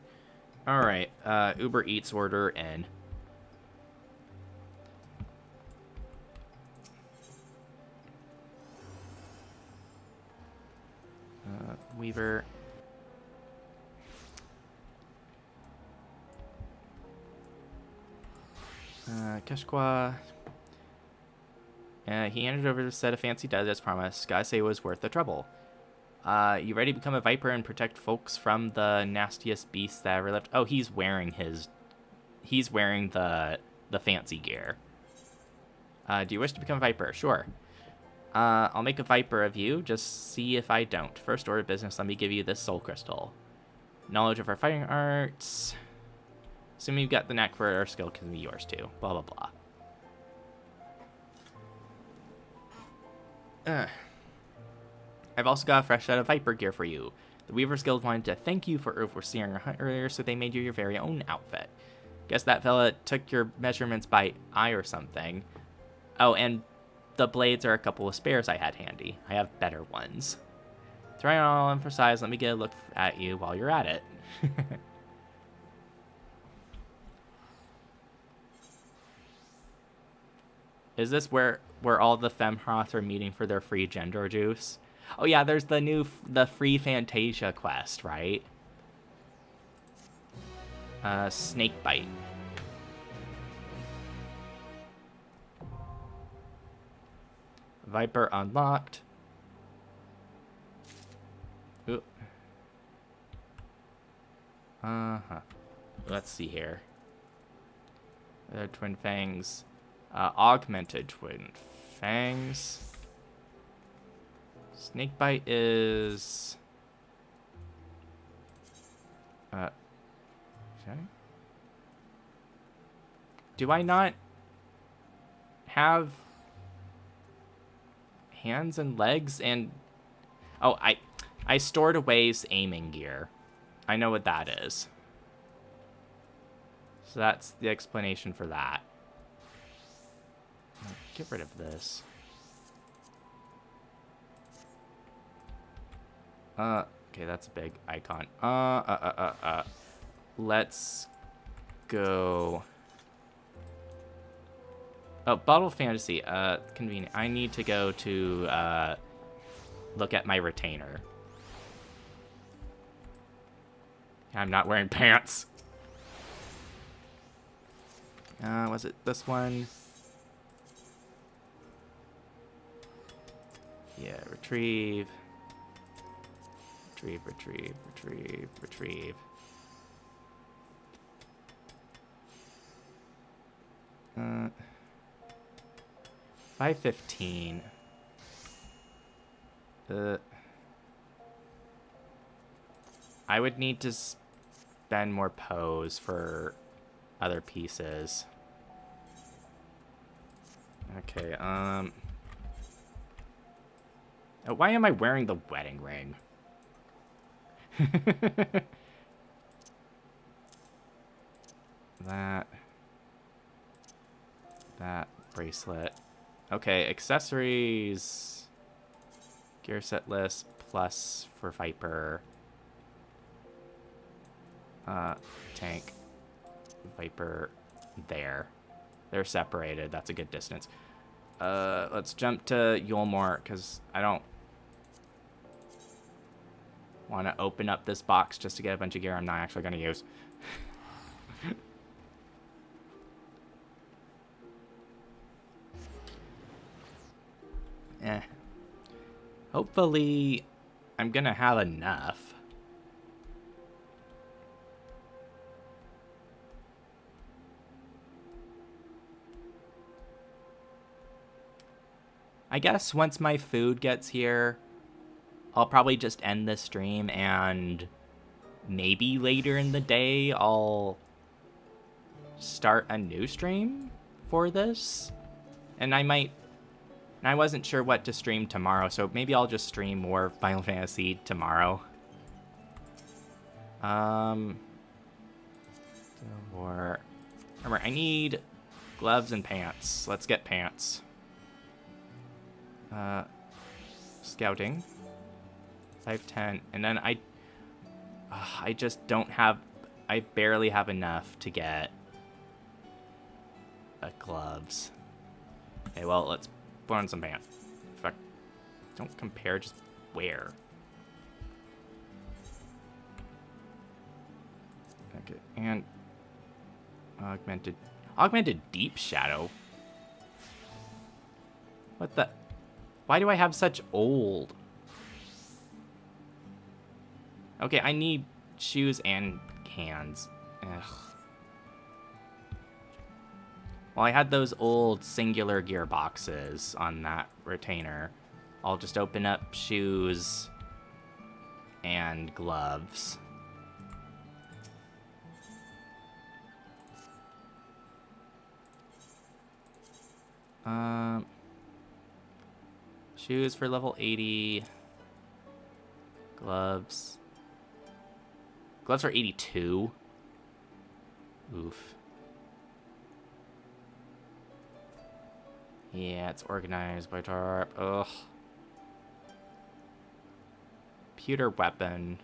All right. Uber Eats order in. Weaver. Keshqua. He handed over a set of fancy duds as promised. Gotta say it was worth the trouble. You ready to become a Viper and protect folks from the nastiest beasts that ever lived? Oh, he's wearing the fancy gear. Do you wish to become a Viper? Sure. I'll make a Viper of you. Just see if I don't. First order of business, let me give you this soul crystal. Knowledge of our fighting arts. Assuming you've got the knack for our skill can be yours too. Blah, blah, blah. I've also got a fresh set of Viper gear for you. The Weaver's Guild wanted to thank you for overseeing our hunt earlier, so they made you your very own outfit. Guess that fella took your measurements by eye or something. Oh, and the blades are a couple of spares I had handy. I have better ones. To try and all emphasize, let me get a look at you while you're at it. Is this where all the femhroths are meeting for their free gender juice? Oh yeah, there's the free Fantasia quest, right? Snake bite. Viper unlocked. Ooh. Let's see here. Twin fangs. Augmented twin fangs. Snakebite is... okay. Do I not have hands and legs and... Oh, I stored away aiming gear. I know what that is. So that's the explanation for that. Get rid of this. Okay, that's a big icon. Let's go. Oh, Bottle Fantasy. Convenient. I need to go to, look at my retainer. I'm not wearing pants. Was it this one? Yeah, retrieve. Retrieve. 515. I would need to spend more pose for other pieces. Okay, why am I wearing the wedding ring? that bracelet. Okay, accessories. Gear set list plus for Viper. Tank. Viper there. They're separated. That's a good distance. Let's jump to Yulmore, because I don't want to open up this box just to get a bunch of gear I'm not actually going to use. Hopefully, I'm going to have enough. I guess once my food gets here, I'll probably just end this stream, and maybe later in the day I'll start a new stream for this. And I wasn't sure what to stream tomorrow, so maybe I'll just stream more Final Fantasy tomorrow. Remember, I need gloves and pants. Let's get pants. Scouting. 510, and then I just don't have, I barely have enough to get gloves. Okay, well, let's put on some pants. Fuck, don't compare, just wear. Okay, and augmented deep shadow. What the? Why do I have such old? Okay, I need shoes and hands. Ugh. Well, I had those old singular gear boxes on that retainer. I'll just open up shoes and gloves. Shoes for level 80. Gloves. Gloves are 82. Oof. Yeah, it's organized by tarp. Ugh. Pewter weapon.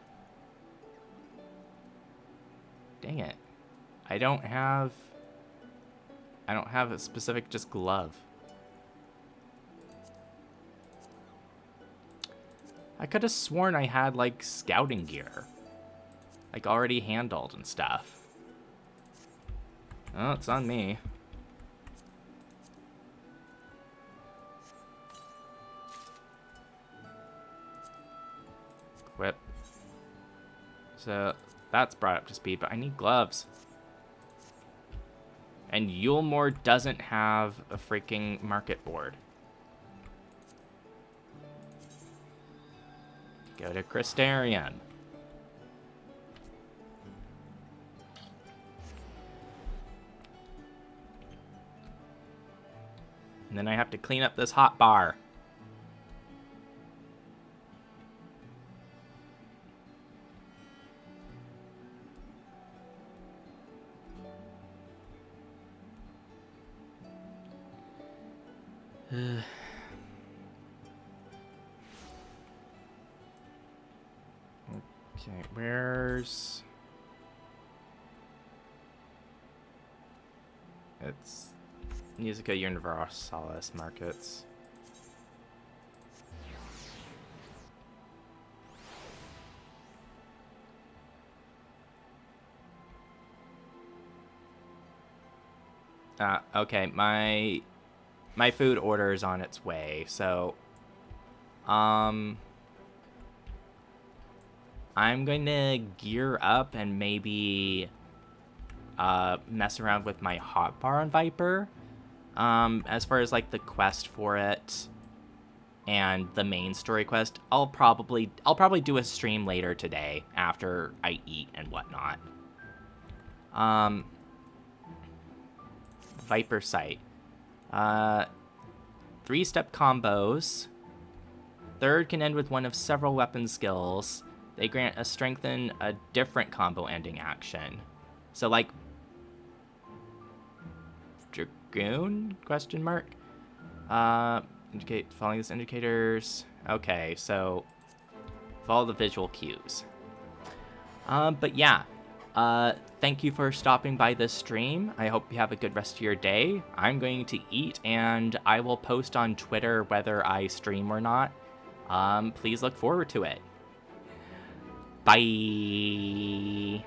Dang it. I don't have a specific just glove. I could have sworn I had, like, scouting gear. Like, already handled and stuff. Oh, it's on me. Equip. So, that's brought up to speed, but I need gloves. And Yulmore doesn't have a freaking market board. Go to Crystarium. And then I have to clean up this hot bar. Okay, where's... It's Musica Universalis markets. Okay, my food order is on its way, so I'm going to gear up and maybe mess around with my hotbar on Viper. As far as like the quest for it and the main story quest, I'll probably do a stream later today after I eat and whatnot. Viper site. 3-step combos. Third can end with one of several weapon skills. They grant a strengthen a different combo ending action. So like lagoon? Question mark. Indicate following these indicators. Okay, so follow the visual cues. But yeah, thank you for stopping by this stream. I hope you have a good rest of your day. I'm going to eat, and I will post on Twitter whether I stream or not. Please look forward to it. Bye.